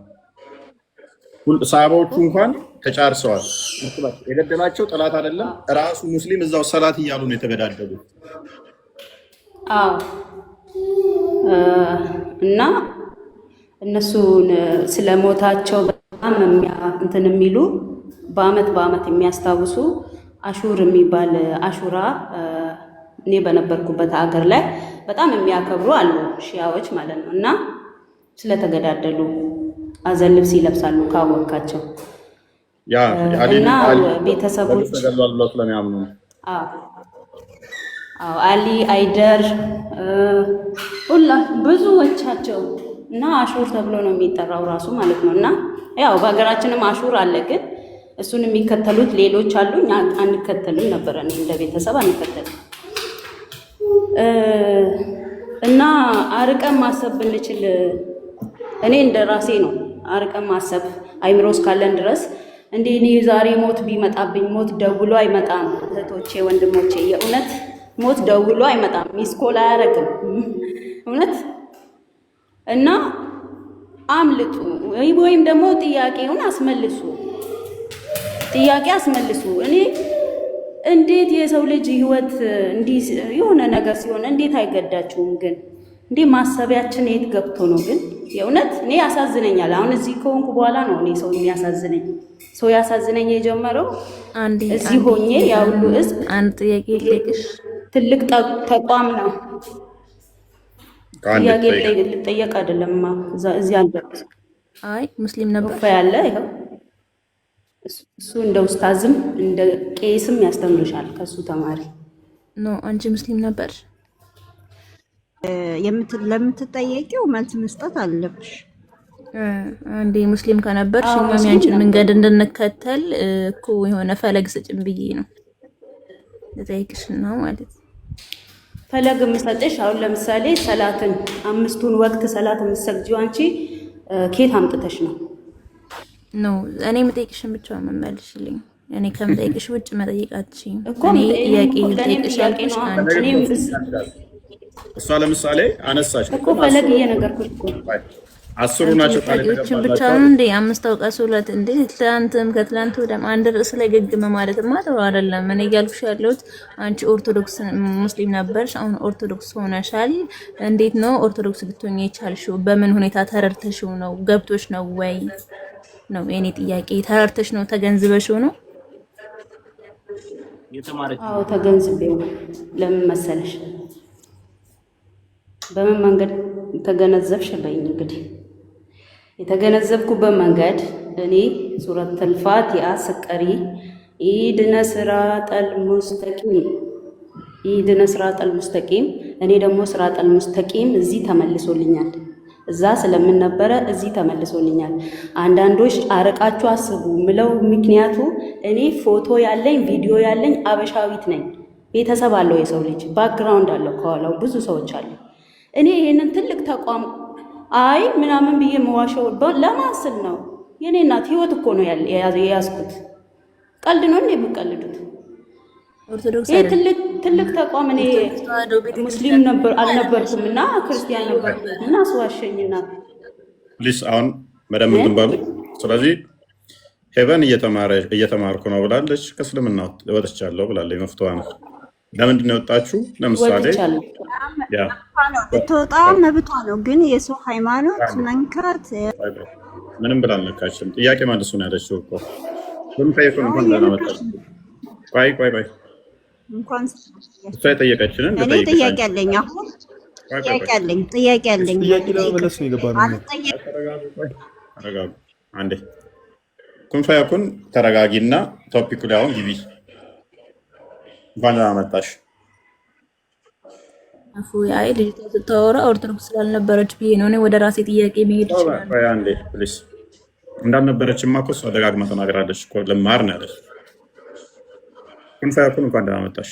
ሰሃባዎቹ እንኳን ተጫርሰዋል። የገደላቸው ጠላት አይደለም ራሱ ሙስሊም እዛው ሰላት እያሉ ነው የተገዳደሉት። አዎ እና እነሱ ስለሞታቸው በጣም እንትን የሚሉ በአመት የሚያስታውሱ አሹር የሚባል አሹራ እኔ በነበርኩበት ሀገር ላይ በጣም የሚያከብሩ አሉ፣ ሺያዎች ማለት ነው። እና ስለተገዳደሉ አዘን ልብስ ይለብሳሉ ካወቃቸው እና ቤተሰቦች አሊ አይደር ሁላ ብዙዎቻቸው እና አሹር ተብሎ ነው የሚጠራው ራሱ ማለት ነው። እና ያው በሀገራችንም አሹር አለ፣ ግን እሱን የሚከተሉት ሌሎች አሉ። እኛ አንከተልም ነበረ፣ እንደ ቤተሰብ አንከተልም። እና አርቀን ማሰብ ብንችል እኔ እንደ ራሴ ነው አርቀን ማሰብ አይምሮ እስካለን ድረስ እንዴ እኔ ዛሬ ሞት ቢመጣብኝ፣ ሞት ደውሎ አይመጣም እህቶቼ ወንድሞቼ፣ የእውነት ሞት ደውሎ አይመጣም፣ ሚስኮል አያረግም እውነት። እና አምልጡ ወይም ደግሞ ጥያቄውን አስመልሱ፣ ጥያቄ አስመልሱ። እኔ እንዴት የሰው ልጅ ህይወት እንዲህ የሆነ ነገር ሲሆን እንዴት አይገዳችሁም? ግን እንዴ ማሰቢያችን የት ገብቶ ነው? ግን የእውነት እኔ ያሳዝነኛል። አሁን እዚህ ከሆንኩ በኋላ ነው እኔ ሰው የሚያሳዝነኝ። ሰው ያሳዝነኝ የጀመረው እዚህ ሆኜ ያው ሁሉ ህዝብ አንድ ጥያቄ ልጠይቅሽ። ትልቅ ተቋም ነው። ጥያቄ ልጠየቅ አይደለም እዚህ አልበት። አይ ሙስሊም ነበር ያለ ይኸው እሱ እንደ ኡስታዝም እንደ ቄስም ያስተምርሻል። ከሱ ተማሪ ኖ አንቺ ሙስሊም ነበር። ለምትጠየቂው መልስ መስጠት አለብሽ። አንዴ ሙስሊም ከነበርሽ እኛም ያንቺን መንገድ እንድንከተል እኮ የሆነ ፈለግ ስጭን ብዬ ነው ልጠይቅሽ ነው ማለት። ፈለግ የምሰጥሽ አሁን ለምሳሌ ሰላትን 5ቱን ወቅት ሰላት የምትሰግጂው አንቺ ኬት አምጥተሽ ነው? ነው። እኔ የምጠይቅሽን ብቻ መመልሽልኝ። እኔ ከምጠይቅሽ ውጭ መጠየቅ አትችይም። እኮ እኔ እኔም ጥያቄ እኮ ለእኔም ልጠይቅሽ ጥያቄ ያልኩሽ ነው። አንቺ እኔም እሷ ለምሳሌ አነሳች እኮ ፈለግ እየነገርኩሽ እኮ አስሩ አንቺ ናቸው ቃል ጥያቄዎችን ብቻ የተገባላቸው ነው እንዴ? 5 አውቀስ 2 እንዴ? ትላንትም ከትላንት ወዲያም አንድ ርዕስ ላይ ገግመ ማለትማ ጥሩ አይደለም። እኔ እያልኩሽ ያለሁት አንቺ ኦርቶዶክስ ሙስሊም ነበርሽ፣ አሁን ኦርቶዶክስ ሆነሻል። እንዴት ነው ኦርቶዶክስ ልትሆኚ የቻልሽው? በምን ሁኔታ ተረድተሽው ነው? ገብቶሽ ነው ወይ ነው የኔ ጥያቄ። ተረድተሽ ነው? ተገንዝበሽው ነው? አዎ ተገንዝቤው። ለምን መሰለሽ? በምን መንገድ ተገነዘብሽ በይኝ። እንግዲህ የተገነዘብኩበት መንገድ እኔ ሱረቱል ፋቲሃ ስቀሪ ኢድነ ሲራጠል ሙስተቂም ኢድነ ሲራጠል ሙስተቂም፣ እኔ ደግሞ ሲራጠል ሙስተቂም እዚህ ተመልሶልኛል። እዛ ስለምን ነበረ እዚህ ተመልሶልኛል። አንዳንዶች አርቃችሁ አስቡ ምለው ምክንያቱ እኔ ፎቶ ያለኝ ቪዲዮ ያለኝ አበሻዊት ነኝ። ቤተሰብ አለው የሰው ልጅ ባክግራውንድ አለው፣ ከኋላው ብዙ ሰዎች አሉ። እኔ ይሄንን ትልቅ ተቋም አይ ምናምን ብዬ መዋሸው ለማስል ነው። የኔ እናት ህይወት እኮ ነው የያዝኩት። ቀልድ ነው እንዴ የምቀልዱት? ኦርቶዶክስ ይሄ ትልቅ ተቋም እኔ ሙስሊም አልነበርኩም እና ክርስቲያን ነበርኩ እና አስዋሸኝና ፕሊስ አሁን በደንብ እንትን በሉ። ስለዚህ ሄቨን እየተማርኩ ነው ብላለች፣ ከእስልምና ወጥቻለሁ ብላለች። መፍትዋ ነው። ለምንድን ነው የወጣችሁ? ለምሳሌ ብትወጣ መብቷ ነው፣ ግን የሰው ሃይማኖት መንካት ምንም ብላ አልነካችም። ጥያቄ መልሱ ነው ያለችው እኮ ግን ፈይኩን እንኳን ለማመጣት ቆይ እንኳን እሷ የጠየቀችንን እኔ ጥያቄ አለኝ። አሁን ጥያቄ አለኝ። ለመመለስ ነው የገባነው። ተረጋጉ አንዴ። ኩን ፈይኩን ተረጋጊና ቶፒኩ ላይ አሁን ግቢ። እንኳን ደህና መጣሽ። አፉ አይ ልጅቷ ስታወራ ኦርቶዶክስ ስላልነበረች ብዬ ነው እኔ ወደ ራሴ ጥያቄ መሄድ ይችላል። ቆይ አንዴ ፕሊስ። እንዳልነበረችማ እኮ እሷ ደጋግማ ተናግራለች እኮ ልማር ነው ያለች። ኩን ፈይኩን እንኳን ደህና መጣሽ።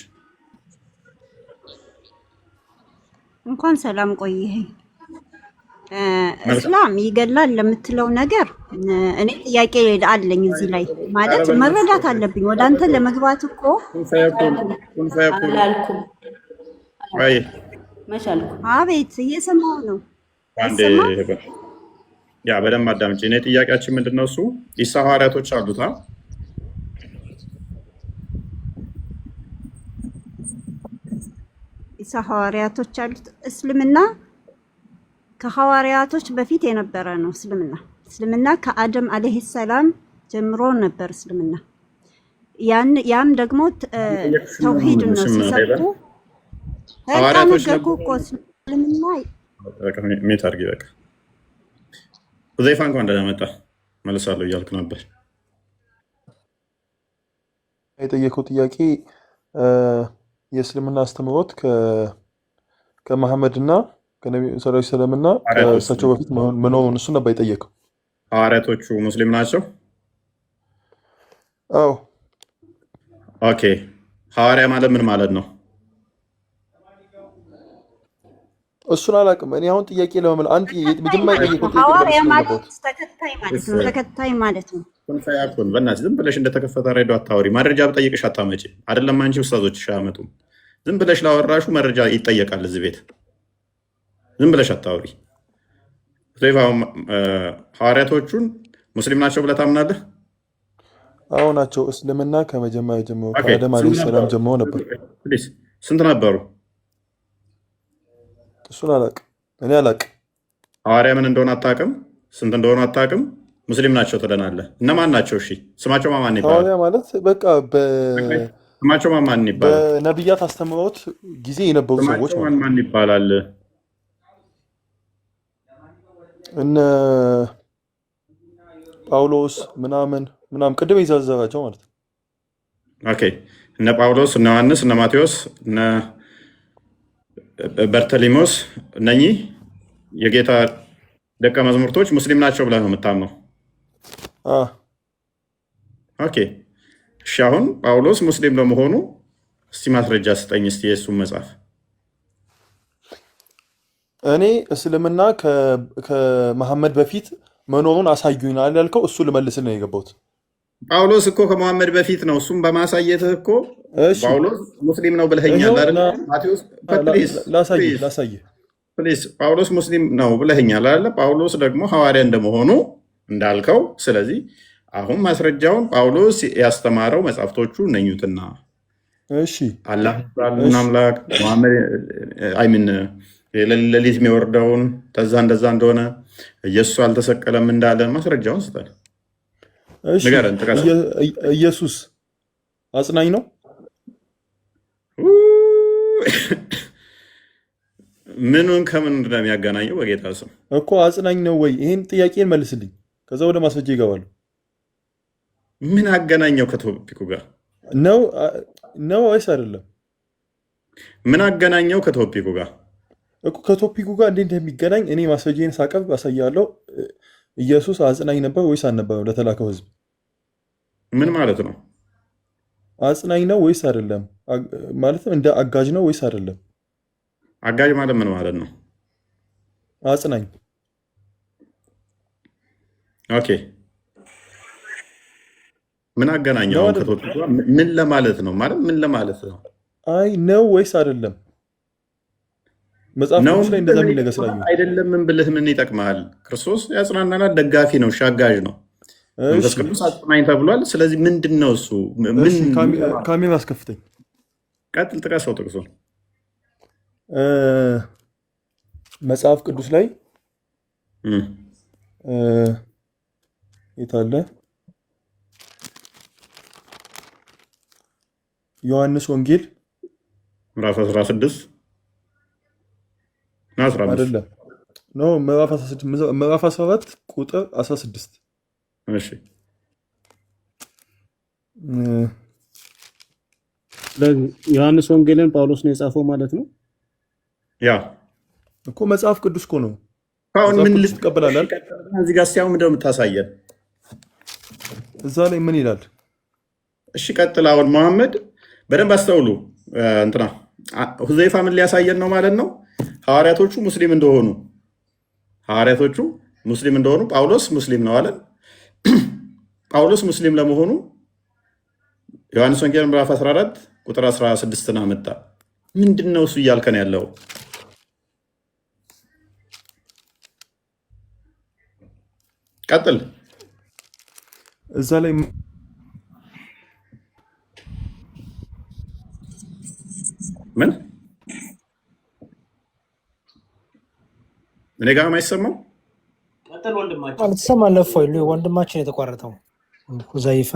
እንኳን ሰላም ቆየህ። እስላም ይገላል ለምትለው ነገር እኔ ጥያቄ አለኝ እዚህ ላይ ማለት መረዳት አለብኝ። ወደ አንተ ለመግባት እኮ አላልኩም። አይ መቻልኩ። አቤት እየሰማሁ ነው። ያ በደንብ አዳምጪ። እኔ ጥያቄያችን ምንድን ነው? እሱ ኢሳ ሐዋርያቶች አሉታ ኢሳ ሐዋርያቶች አሉት። እስልምና ከሐዋርያቶች በፊት የነበረ ነው። እስልምና ከአደም አለይሂ ሰላም ጀምሮ ነበር እስልምና። ያም ደግሞ ተውሂድ ነው ሲሰብኩ ሐዋርያቶች ነገርኩ እኮ እስልምና ሜት አድርጊ በቃ። ሁዘይፋ እንኳን ደህና መጣ መልሳለሁ እያልክ ነበር። የጠየቀው ጥያቄ የእስልምና አስተምህሮት ከመሐመድና ከነቢ ሰለላሁ ዐለይሂ ወሰለም እና ከእሳቸው በፊት መኖሩን እሱ ነበር የጠየቀው። ሐዋርያቶቹ ሙስሊም ናቸው? አዎ። ኦኬ። ሐዋርያ ማለት ምን ማለት ነው? እሱን አላውቅም። እኔ አሁን ጥያቄ ለመመለስ አንድ መጀመሪያ ጠየቀው ሐዋርያ ማለት ተከታይ ማለት ነው። ተከታይ ማለት ነው። ኩን ፈያኩን። በእናትሽ ዝም ብለሽ እንደተከፈተ ሬዲዮ አታወሪ። መረጃ ብጠይቅሽ አታመጪ። አይደለም አንቺ ኡስታዞችሽ አያመጡም። ዝም ብለሽ ላወራሹ መረጃ ይጠየቃል እዚህ ቤት። ዝም ብለሽ አታወሪ። ሐዋርያቶቹን ሙስሊም ናቸው ብለህ ታምናለህ? አዎ ናቸው። እስልምና ከመጀመሪያ ጀምሮ ከአደም አለይሂ ሰላም ጀምሮ ነበር። ስንት ነበሩ? እሱን አላውቅም። እኔ አላውቅም። ሐዋርያ ምን እንደሆነ አታውቅም? ስንት እንደሆኑ አታውቅም? ሙስሊም ናቸው ትለናለህ። እነማን ናቸው? እሺ ስማቸው ማን ይባላል? ሐዋርያ ማለት በቃ ስማቸው ማን ይባላል? በነቢያት አስተምሮት ጊዜ የነበሩ ሰዎች ማን ይባላል? እነ ጳውሎስ ምናምን ቅድም የዘረዘራቸው ማለት ነው። ኦኬ። እነ ጳውሎስ፣ እነ ዮሐንስ፣ እነ ማቴዎስ፣ እነ በርተሊሞስ እነኚህ የጌታ ደቀ መዝሙርቶች ሙስሊም ናቸው ብለህ ነው የምታምነው? ኦኬ። እሺ አሁን ጳውሎስ ሙስሊም ለመሆኑ እስቲ ማስረጃ ስጠኝ እስቲ የእሱን መጽሐፍ። እኔ እስልምና ከመሐመድ በፊት መኖሩን አሳዩኝ ያልከው እሱ ልመልስልህ ነው የገባሁት። ጳውሎስ እኮ ከመሐመድ በፊት ነው። እሱም በማሳየትህ እኮ ጳውሎስ ሙስሊም ነው ብለኸኛል አይደል? ማቴዎስ ላሳይህ ፕሊዝ። ጳውሎስ ሙስሊም ነው ብለኸኛል አይደል? ጳውሎስ ደግሞ ሐዋርያ እንደመሆኑ እንዳልከው፣ ስለዚህ አሁን ማስረጃውን ጳውሎስ ያስተማረው መጽሐፍቶቹ እነኙትና እሺ አላህ አምላክ መሐመድ አይምን ሌሊት የሚወርደውን ተዛ እንደዛ እንደሆነ ኢየሱስ አልተሰቀለም እንዳለ ማስረጃውን ስጠን። ንገረን። ኢየሱስ አጽናኝ ነው ምኑን ከምን እንደሚያገናኘው በጌታ ስም እኮ አጽናኝ ነው ወይ? ይህን ጥያቄን መልስልኝ፣ ከዛ ወደ ማስረጃ ይገባሉ። ምን አገናኘው ከቶፒኩ ጋር ነው ወይስ አይደለም? ምን አገናኘው ከቶፒኩ ጋር እኮ ከቶፒኩ ጋር እንዴት እንደሚገናኝ እኔ ማስረጃዬን ሳቀርብ አሳያለሁ። ኢየሱስ አጽናኝ ነበር ወይስ አልነበረም? ለተላከው ህዝብ ምን ማለት ነው? አጽናኝ ነው ወይስ አይደለም? ማለትም እንደ አጋዥ ነው ወይስ አይደለም? አጋዥ ማለት ምን ማለት ነው? አጽናኝ። ኦኬ፣ ምን አገናኘው ከቶፒኩ ጋር? ምን ለማለት ነው? ማለት ምን ለማለት ነው? አይ ነው ወይስ አይደለም? መጽሐፍ ቅዱስ ላይ እንደዛ የሚል ነገር ስላየሁ አይደለም። ምን ብልህ ምን ይጠቅማል? ክርስቶስ ያጽናናናት ደጋፊ ነው፣ ሻጋዥ ነው። መንፈስ ቅዱስ አጽናኝ ተብሏል። ስለዚህ ምንድን ነው እሱ? ካሜራ አስከፍተኝ። ቀጥል፣ ጥቀሰው ጥቅሱን። መጽሐፍ ቅዱስ ላይ የት አለ? ዮሐንስ ወንጌል ምዕራፍ 16 አይደለም፣ ምዕራፍ 14 ቁጥር 16። እሺ፣ ዮሐንስ ወንጌልን ጳውሎስ ነው የጻፈው ማለት ነው። ያ እኮ መጽሐፍ ቅዱስ እኮ ነው። አሁን ምን ትቀበላለህ? እዚህ ጋር ሲያው ምንድነው የምታሳየን? እዛ ላይ ምን ይላል? እሺ ቀጥል። አሁን መሐመድ በደንብ አስተውሉ። እንትና ሁዘይፋ ምን ሊያሳየን ነው ማለት ነው? ሐዋርያቶቹ ሙስሊም እንደሆኑ ጳውሎስ ሙስሊም ነው አለን። ጳውሎስ ሙስሊም ለመሆኑ ዮሐንስ ወንጌል ምዕራፍ 14 ቁጥር 16 አመጣ። ምንድን ነው እሱ እያልከን ያለው? ቀጥል። እዛ ላይ ምን እኔ ጋር የማይሰማው ቀጥል። ወንድማችን አልተሰማለህ ወይ? ወንድማችን የተቋረጠው ሁዘይፋ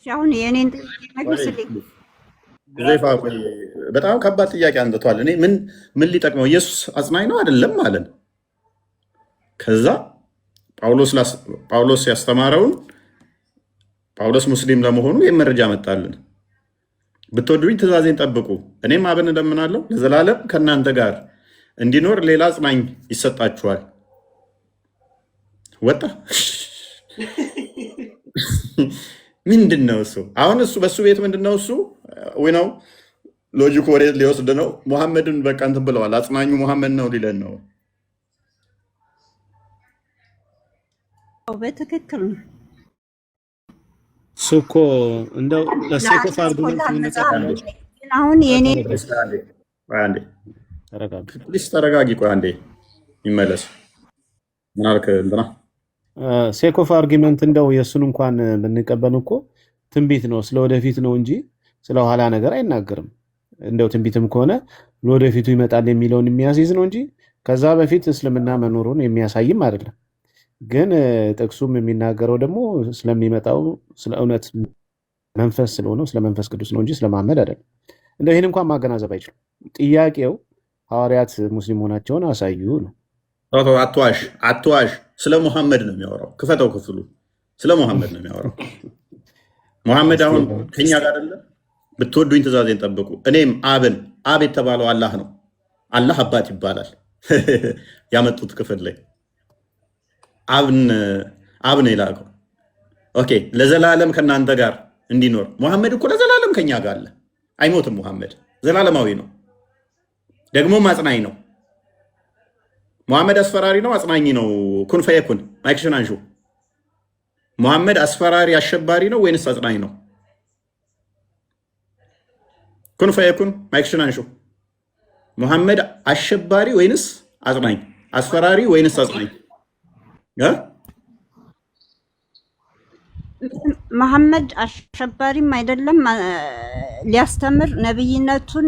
አሁን የእኔን ጥያቄ መልስልኝ። ሁዘይፋ በጣም ከባድ ጥያቄ አንጥቷል። እኔ ምን ሊጠቅመው? ኢየሱስ አጽናኝ ነው አይደለም አለን። ከዛ ጳውሎስ ያስተማረውን ጳውሎስ ሙስሊም ለመሆኑ ይህ መረጃ መጣልን። ብትወዱኝ ትእዛዜን ጠብቁ፣ እኔም አብን እለምናለሁ ለዘላለም ከእናንተ ጋር እንዲኖር ሌላ አጽናኝ ይሰጣችኋል። ወጣ ምንድን ነው እሱ? አሁን እሱ በእሱ ቤት ምንድን ነው እሱ ነው ሎጂክ ወሬ ሊወስድ ነው። ሙሐመድን በቃ እንትን ብለዋል። አጽናኙ ሙሐመድ ነው ሊለን ነው። በትክክል ነው እሱ እኮ እንደው ለሴኮፍ አርጉመንት አሁን የኔ ተረጋጊ። ቆይ አንዴ ይመለስ። ምን አልክ? እንትና ሴኮፍ አርጊመንት እንደው የእሱን እንኳን ብንቀበል እኮ ትንቢት ነው፣ ስለ ወደፊት ነው እንጂ ስለ ኋላ ነገር አይናገርም። እንደው ትንቢትም ከሆነ ለወደፊቱ ይመጣል የሚለውን የሚያስይዝ ነው እንጂ ከዛ በፊት እስልምና መኖሩን የሚያሳይም አይደለም። ግን ጥቅሱም የሚናገረው ደግሞ ስለሚመጣው ስለ እውነት መንፈስ ስለሆነው ስለ መንፈስ ቅዱስ ነው እንጂ ስለ መሐመድ አይደለም። እንደው ይህን እንኳን ማገናዘብ አይችሉም። ጥያቄው ሐዋርያት ሙስሊም መሆናቸውን አሳዩ ነው። አትዋሽ። ስለ ሙሐመድ ነው የሚያወራው። ክፈተው ክፍሉ ስለ ሙሐመድ ነው የሚያወራው። ሙሐመድ አሁን ከኛ ጋር አይደለም። ብትወዱኝ ትእዛዜን ጠብቁ፣ እኔም አብን። አብ የተባለው አላህ ነው። አላህ አባት ይባላል። ያመጡት ክፍል ላይ አብ ነው የላከው። ኦኬ፣ ለዘላለም ከእናንተ ጋር እንዲኖር። ሙሐመድ እኮ ለዘላለም ከኛ ጋር አለ፣ አይሞትም። ሙሐመድ ዘላለማዊ ነው። ደግሞም አጽናኝ ነው። ሙሐመድ አስፈራሪ ነው አጽናኝ ነው? ኩን ፈየኩን ማይክሽን አንሹ። ሙሐመድ አስፈራሪ አሸባሪ ነው ወይንስ አጽናኝ ነው? ኩን ፈየኩን ማይክሽን አንሹ። ሙሐመድ አሸባሪ ወይንስ አጽናኝ? አስፈራሪ ወይንስ አጽናኝ? መሐመድ አሸባሪም አይደለም፣ ሊያስተምር ነብይነቱን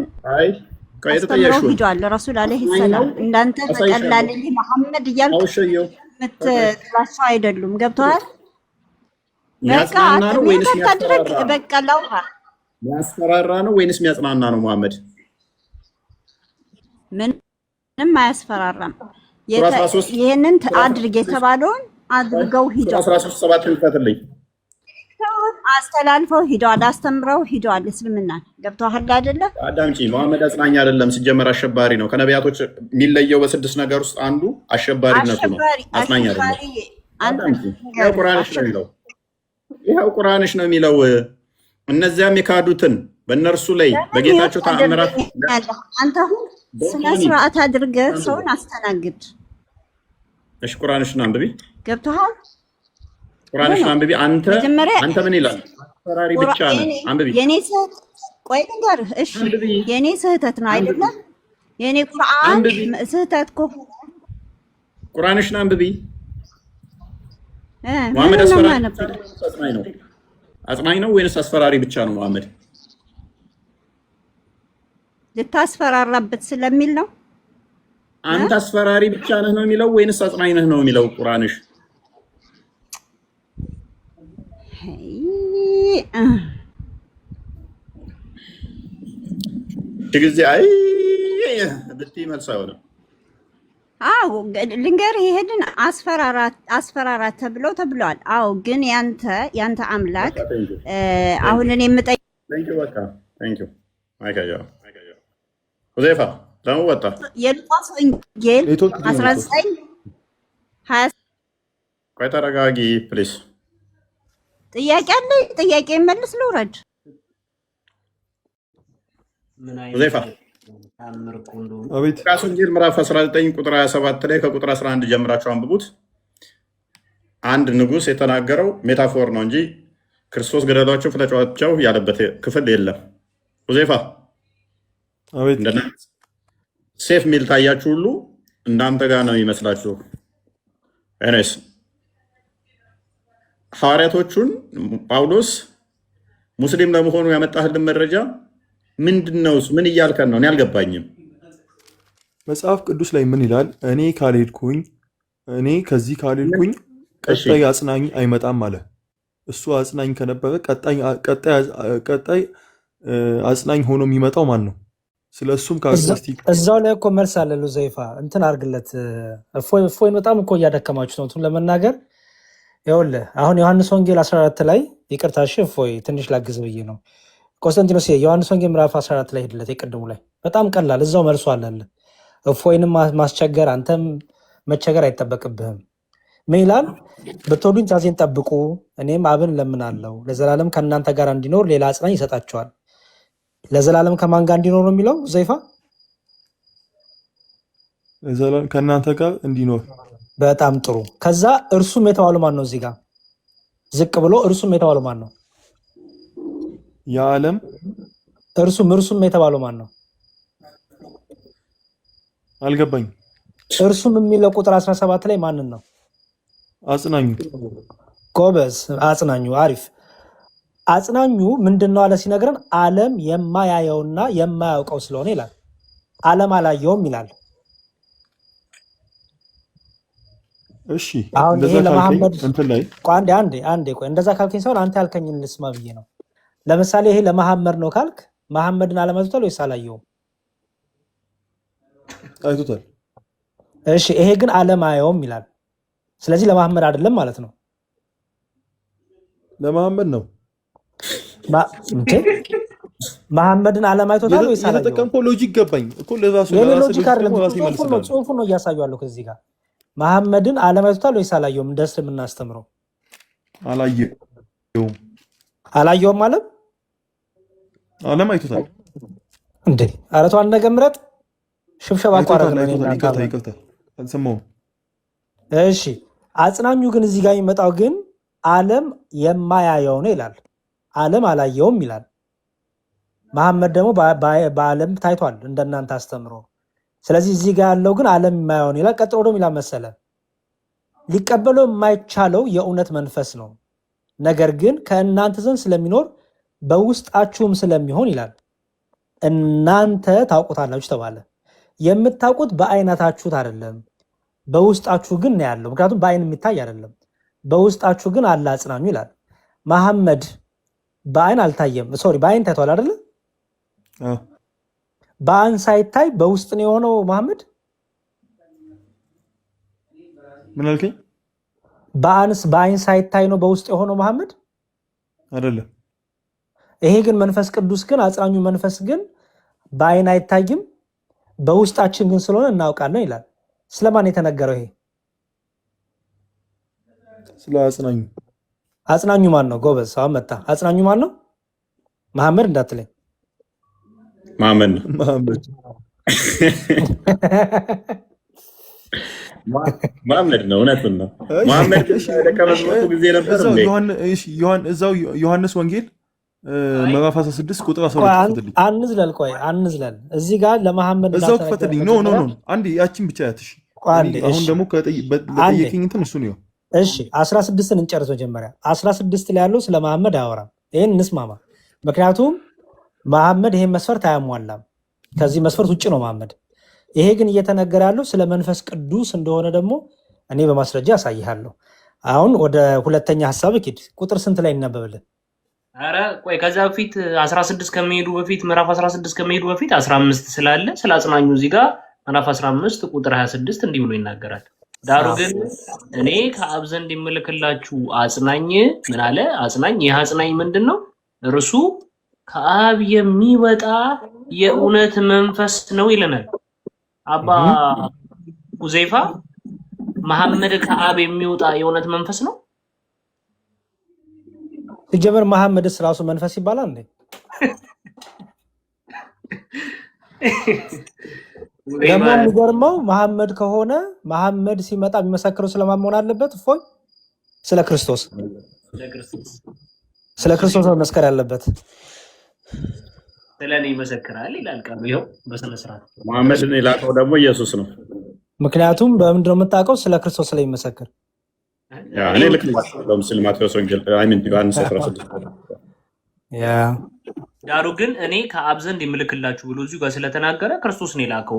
አስተምረው ሂዷል። ረሱል አለይሂ ሰላም እንዳንተ በቀላል መሐመድ እያልክ የምትጥላቸው አይደሉም። ገብተዋል? በቃ ላውራ። የሚያስፈራራ ነው ወይንስ የሚያጽናና ነው? ሙሐመድ ምንም አያስፈራራም። ይህንን አድርግ የተባለውን አድርገው ሂደዋል። 13:7 ይፈትልኝ አስተላልፈው ሂደዋል። አስተምረው ሂደዋል። እስልምናን ገብተዋል አይደለ? አዳምጪ። ሙሐመድ አጽናኝ አይደለም፣ ሲጀመር አሸባሪ ነው። ከነቢያቶች የሚለየው በ6 ነገር ውስጥ አንዱ አሸባሪነቱ ነው። አጽናኝ አይደለም። አዳምጪ። ይኸው ቁርአንሽ ነው የሚለው። ይኸው ቁርአንሽ ነው የሚለው። እነዚያም የካዱትን በእነርሱ ላይ በጌታቸው ተአምራት። አንተ አሁን ስነ ስርዓት አድርገህ ሰውን አስተናግድ። እሺ ቁርአንሽን አንብቢ። ገብተሃል? ቁርአንሽን አንብቢ። አንተ ምን ይላል? አስፈራሪ ብቻ ነው። አንብቢ። የኔ ስህተት ቆይ ልንገርህ። እሺ የኔ ስህተት ነው አይደለም? የኔ ቁርአን ስህተት ከሆነ ቁርአንሽን አንብቢ። ሙሐመድ አስፈራሪ ነው አጽናኝ ነው ወይንስ አስፈራሪ ብቻ ነው? ሙሐመድ ልታስፈራራበት ስለሚል ነው። አንተ አስፈራሪ ብቻ ነህ ነው የሚለው ወይንስ አጽናኝ ነህ ነው የሚለው ቁርአንሽ? ጊዜ አይ ብትይ መልስ አይሆንም። አዎ ልንገርህ፣ ይሄንን አስፈራራት ተብለዋል። አዎ ግን ያንተ አምላክ አሁን እኔ የምጠይቅ ሁዘይፋ ለምን ወጣ? የሉቃስ ወንጌል 19:20 ቆይ ተረጋጊ ፕሊስ። ጥያቄ አለ። ጥያቄ መልስ ልውረድ። ሁዘይፋ ሉቃስ ወንጌል ምዕራፍ 19 ቁጥር 27 ላይ ከቁጥር 11 ጀምራችሁ አንብቡት። አንድ ንጉሥ የተናገረው ሜታፎር ነው እንጂ ክርስቶስ ገደሏቸው ፍለጯቸው ያለበት ክፍል የለም። ሁዘይፋ ሴፍ ሚል ታያችሁ ሁሉ እናንተ ጋር ነው የሚመስላችሁ። ኤኒዌይስ ሐዋርያቶቹን ጳውሎስ ሙስሊም ለመሆኑ ያመጣህልን መረጃ ምንድን ነው? ምን እያልከን ነው? እኔ አልገባኝም። መጽሐፍ ቅዱስ ላይ ምን ይላል? እኔ ከዚህ ካልሄድኩኝ ቀጣይ አጽናኝ አይመጣም አለ። እሱ አጽናኝ ከነበረ ቀጣይ አጽናኝ ሆኖ የሚመጣው ማን ነው? ስለ እሱም እዛው ላይ እኮ መልስ አለ። ሉዘይፋ እንትን አድርግለት። እፎይን በጣም እኮ እያደከማችሁ ነው ለመናገር። ይኸውልህ አሁን ዮሐንስ ወንጌል 14 ላይ ይቅርታ፣ እሺ እፎይ ትንሽ ላግዝ ብዬ ነው። ቆስጠንጢኖስ ዮሐንስ ወንጌል ምዕራፍ 14 ላይ ሄድለት። የቅድሙ ላይ በጣም ቀላል፣ እዛው መልሶ አለለ። እፎይንም ማስቸገር አንተም መቸገር አይጠበቅብህም። ምን ይላል? ብትወዱኝ ትእዛዜን ጠብቁ፣ እኔም አብን እለምናለሁ ለዘላለም ከእናንተ ጋር እንዲኖር ሌላ አጽናኝ ይሰጣቸዋል። ለዘላለም ከማን ጋር እንዲኖር ነው የሚለው ዘይፋ? ለዘላለም ከእናንተ ጋር እንዲኖር። በጣም ጥሩ። ከዛ እርሱም የተባለው ማን ነው? እዚህ ጋር ዝቅ ብሎ እርሱም የተባለው ማን ነው? የዓለም እርሱም የተባለው ማን ነው? አልገባኝም። እርሱም የሚለው ቁጥር 17 ላይ ማንን ነው? አጽናኙ። ጎበዝ፣ አጽናኙ። አሪፍ። አጽናኙ ምንድን ነው አለ ሲነግረን፣ ዓለም የማያየውና የማያውቀው ስለሆነ ይላል። ዓለም አላየውም ይላል። እሺ አሁን ይሄ ለመሐመድ አንዴ ቆይ፣ እንደዛ ካልከኝ ሳይሆን አንተ ያልከኝን ልስማ ብዬ ነው። ለምሳሌ ይሄ ለመሐመድ ነው ካልክ መሐመድን ዓለም አይቶታል ወይስ አላየውም? አይቶታል። እሺ ይሄ ግን ዓለም አያየውም ይላል። ስለዚህ ለመሐመድ አይደለም ማለት ነው። ለመሐመድ ነው። መሐመድን ዓለም አይቶታል ወይስ አላየውም? የተጠቀምከው ሎጂክ ገባኝ እኮ ለራሱ ሎጂክ አይደለም። ጽሁፉን ነው እያሳየዋለሁ ከዚህ ጋር። መሐመድን ዓለም አይቶታል ወይስ አላየውም? እንደ እስልምና አስተምረው አላየውም ማለት ዓለም አይቶታል እንዴ? ኧረ ተው አንድ ነገር ምረጥ። ሽብሸባ አቋረጥ ነው። ይቅርታ አልሰማሁም። እሺ አጽናኙ ግን እዚህ ጋር የሚመጣው ግን ዓለም የማያየው ነው ይላል። ዓለም አላየውም ይላል። መሐመድ ደግሞ በዓለም ታይቷል እንደናንተ አስተምሮ። ስለዚህ እዚህ ጋር ያለው ግን ዓለም የማያየው ነው ይላል። ቀጥሎ ደግሞ ይላል መሰለ ሊቀበለው የማይቻለው የእውነት መንፈስ ነው፣ ነገር ግን ከእናንተ ዘንድ ስለሚኖር በውስጣችሁም ስለሚሆን ይላል። እናንተ ታውቁታላችሁ ተባለ። የምታውቁት በአይናታችሁት አይደለም፣ በውስጣችሁ ግን ነው ያለው። ምክንያቱም በአይን የሚታይ አይደለም፣ በውስጣችሁ ግን አለ አጽናኙ ይላል። መሐመድ በአይን አልታየም። ሶሪ በአይን ታይቷል አይደለ? በአይን ሳይታይ በውስጥ ነው የሆነው መሐመድ። ምን አልከኝ? በአይን ሳይታይ ነው በውስጥ የሆነው መሐመድ አይደለም። ይሄ ግን መንፈስ ቅዱስ ግን አጽናኙ መንፈስ ግን በአይን አይታይም፣ በውስጣችን ግን ስለሆነ እናውቃለን ይላል። ስለማን የተነገረው ይሄ? ስለ አጽናኙ። አጽናኙ ማን ነው? ጎበዝ አሁን መጣ። አጽናኙ ማን ነው? መሐመድ እንዳትለኝ። መሐመድ ነው። መሐመድ ነው። እውነቱን ነው። መሐመድ ደቀ መዛሙርቱ ጊዜ ነበር እንዴ? እዛው ዮሐንስ ወንጌል ምዕራፍ 16 ቁጥር 12 አንዝለል። ቆይ አንዝለል። እዚህ ጋር ለመሐመድ እዛው ክፈትልኝ። ኖ አንዴ ያቺን ብቻ ያትሽ። አሁን ደግሞ ለጠየቀኝ እንትን እሱ ነው። እሺ 16ን እንጨርስ መጀመሪያ። 16 ላይ ያለው ስለ መሐመድ አያወራም። ይሄን እንስማማ። ምክንያቱም መሐመድ ይሄን መስፈርት አያሟላም። ከዚህ መስፈርት ውጭ ነው መሐመድ። ይሄ ግን እየተነገረ ያለው ስለ መንፈስ ቅዱስ እንደሆነ ደግሞ እኔ በማስረጃ ያሳይሃለሁ። አሁን ወደ ሁለተኛ ሐሳብ ኪድ ቁጥር ስንት ላይ እናበብልን? አረ ቆይ ከዛ በፊት 16 ከመሄዱ በፊት ምዕራፍ 16 ከመሄዱ በፊት 15 ስላለ ስለ አጽናኙ እዚህ ጋር ምዕራፍ 15 ቁጥር 26 እንዲህ ብሎ ይናገራል። ዳሩ ግን እኔ ከአብ ዘንድ የምልክላችሁ አጽናኝ ምን አለ? አጽናኝ። ይህ አጽናኝ ምንድን ነው? እርሱ ከአብ የሚወጣ የእውነት መንፈስ ነው ይለናል አባ ሁዘይፋ። መሐመድ ከአብ የሚወጣ የእውነት መንፈስ ነው። ሲጀመር መሐመድስ ራሱ መንፈስ ይባላል እንዴ? ደግሞ የሚገርመው መሐመድ ከሆነ መሐመድ ሲመጣ የሚመሰክረው ስለማን መሆን አለበት? እፎይ ስለ ክርስቶስ መመስከር ያለበት። ስለኔ ይመሰክራል ይላል ቃሉ። ይኸው በስነ ስርዓት መሐመድን የላከው ደግሞ ኢየሱስ ነው። ምክንያቱም በምንድን ነው የምታውቀው? ስለ ክርስቶስ ስለሚመሰክር። እኔ ልክ ለምሳሌ ማቴዎስ ወንጌል ዮሐንስ 16 ዳሩ ግን እኔ ከአብ ዘንድ የምልክላችሁ ብሎ እዚሁ ጋር ስለተናገረ ክርስቶስን የላከው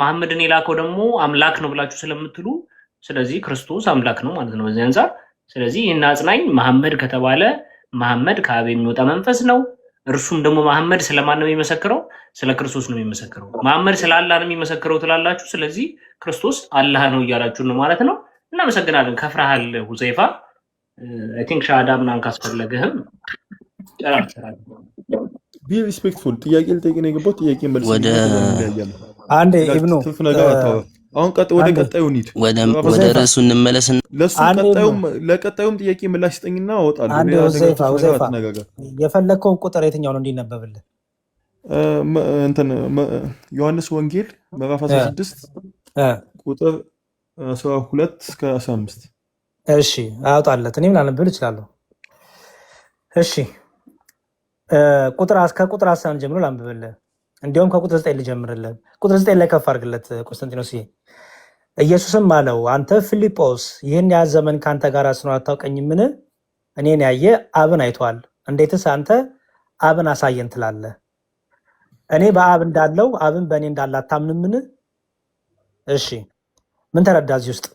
መሐመድን የላከው ደግሞ አምላክ ነው ብላችሁ ስለምትሉ፣ ስለዚህ ክርስቶስ አምላክ ነው ማለት ነው በዚህ አንጻር። ስለዚህ ይህን አጽናኝ መሐመድ ከተባለ መሐመድ ከአብ የሚወጣ መንፈስ ነው። እርሱም ደግሞ መሐመድ ስለማን ነው የሚመሰክረው? ስለ ክርስቶስ ነው የሚመሰክረው። መሐመድ ስለ አላህ ነው የሚመሰክረው ትላላችሁ። ስለዚህ ክርስቶስ አላህ ነው እያላችሁ ነው ማለት ነው። እናመሰግናለን። ከፍረሃል ሁዘይፋ። አይ ቲንክ ሻሃዳ ምናምን ካስፈለገህም ቢ ሪስፔክትፉል። ጥያቄ ልጠይቅ ነው የገባሁት። ጥያቄ መልስ አንዴ ኢብኑ አሁን ወደ ቀጣዩ እንሂድ። ወደ ርዕሱ እንመለስ። ለቀጣዩም ጥያቄ ምላሽ ስጠኝና እወጣለሁ። የፈለግከውን ቁጥር የትኛው ነው እንዲነበብልህ? ዮሐንስ ወንጌል ምዕራፍ 16 ቁጥር 12 እስከ 15። እሺ አውጣለት። እኔም ላነብብል እችላለሁ። እሺ ከቁጥር 11 ጀምሮ ላንብብልህ። እንዲሁም ከቁጥር 9 ልጀምርልህ። ቁጥር 9 ላይ ከፍ አድርግለት ቆስጠንጢኖስ። ኢየሱስም አለው አንተ ፊልጶስ ይህን ያህል ዘመን ከአንተ ጋር ስኖር አታውቀኝምን? እኔን ያየ አብን አይቷል። እንዴትስ አንተ አብን አሳየን ትላለህ? እኔ በአብ እንዳለው አብን በእኔ እንዳለ አታምንምን? እሺ ምን ተረዳ እዚህ ውስጥ?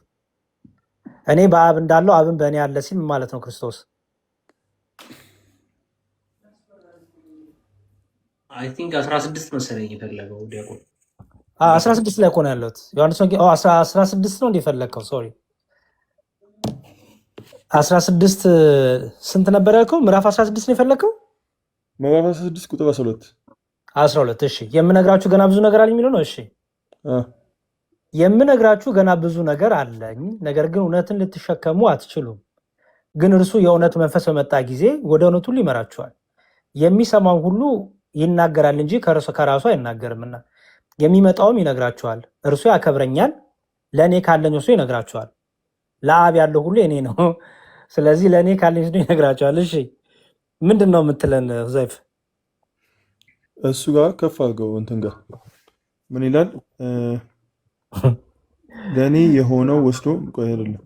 እኔ በአብ እንዳለው አብን በእኔ ያለ ሲል ምን ማለት ነው? ክርስቶስ አይ ቲንክ 16 መሰለኝ የፈለገው ዲያቆን 16 ላይ እኮ ነው ያለሁት። ዮሐንስ ወንጌል 16 ነው እንደፈለግከው። ሶሪ 16 ስንት ነበር ያልከው? ምዕራፍ 16 ነው የፈለግከው? ምዕራፍ 16 ቁጥር 12። እሺ የምነግራችሁ ገና ብዙ ነገር አለኝ የሚለው ነው። እሺ የምነግራችሁ ገና ብዙ ነገር አለኝ፣ ነገር ግን እውነትን ልትሸከሙ አትችሉም። ግን እርሱ የእውነት መንፈስ በመጣ ጊዜ ወደ እውነት ሁሉ ይመራችኋል። የሚሰማውን ሁሉ ይናገራል እንጂ ከራሱ አይናገርምና የሚመጣውም ይነግራችኋል። እርሱ ያከብረኛል፣ ለእኔ ካለኝ እርሱ ይነግራችኋል። ለአብ ያለው ሁሉ የኔ ነው። ስለዚህ ለእኔ ካለኝ እርሱ ይነግራችኋል። እሺ ምንድን ነው የምትለን ዘይፍ? እሱ ጋር ከፍ አድርገው እንትን ጋር ምን ይላል? ለእኔ የሆነው ወስዶ ቆይ አይደለም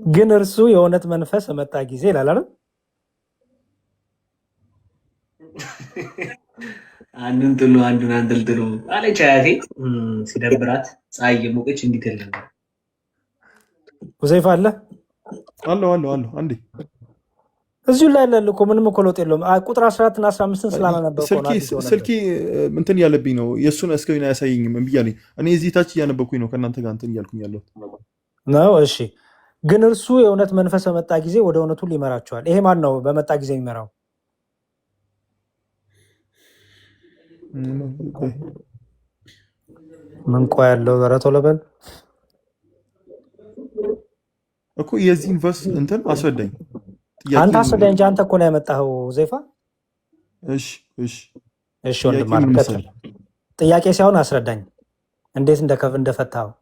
ግን እርሱ የእውነት መንፈስ በመጣ ጊዜ ይላል አይደል? አንዱን ጥሎ አንዱን አንጠልጥሎ አለች አያቴ ሲደብራት ፀሐይ የሞቀች እንዲህ ትል ነበር። ሁዘይፋ አለ አለው አንዴ እዚሁ ላይ ያለ እኮ ምንም እኮ ለውጥ የለውም። ቁጥር 14 እና 15 ስላላነበብኩ ነው። ስልኬ እንትን ያለብኝ ነው። የእሱን እስክሪን አያሳየኝም እምቢ አለኝ። እኔ እዚህ ታች እያነበብኩኝ ነው ከእናንተ ጋር እንትን እያልኩኝ ያለሁት ነው። እሺ ግን እርሱ የእውነት መንፈስ በመጣ ጊዜ ወደ እውነቱ ሊመራቸዋል። ይሄ ማን ነው በመጣ ጊዜ የሚመራው? ምን ቆይ ያለው ኧረ ቶሎ በል እኮ የዚህን ቨርስ እንትን አስረዳኝ። አንተ አስረዳኝ እንጂ አንተ እኮ ነው ያመጣኸው ዘይፋ። እሺ ወንድም አልከተል ጥያቄ ሳይሆን አስረዳኝ እንዴት እንደፈታኸው።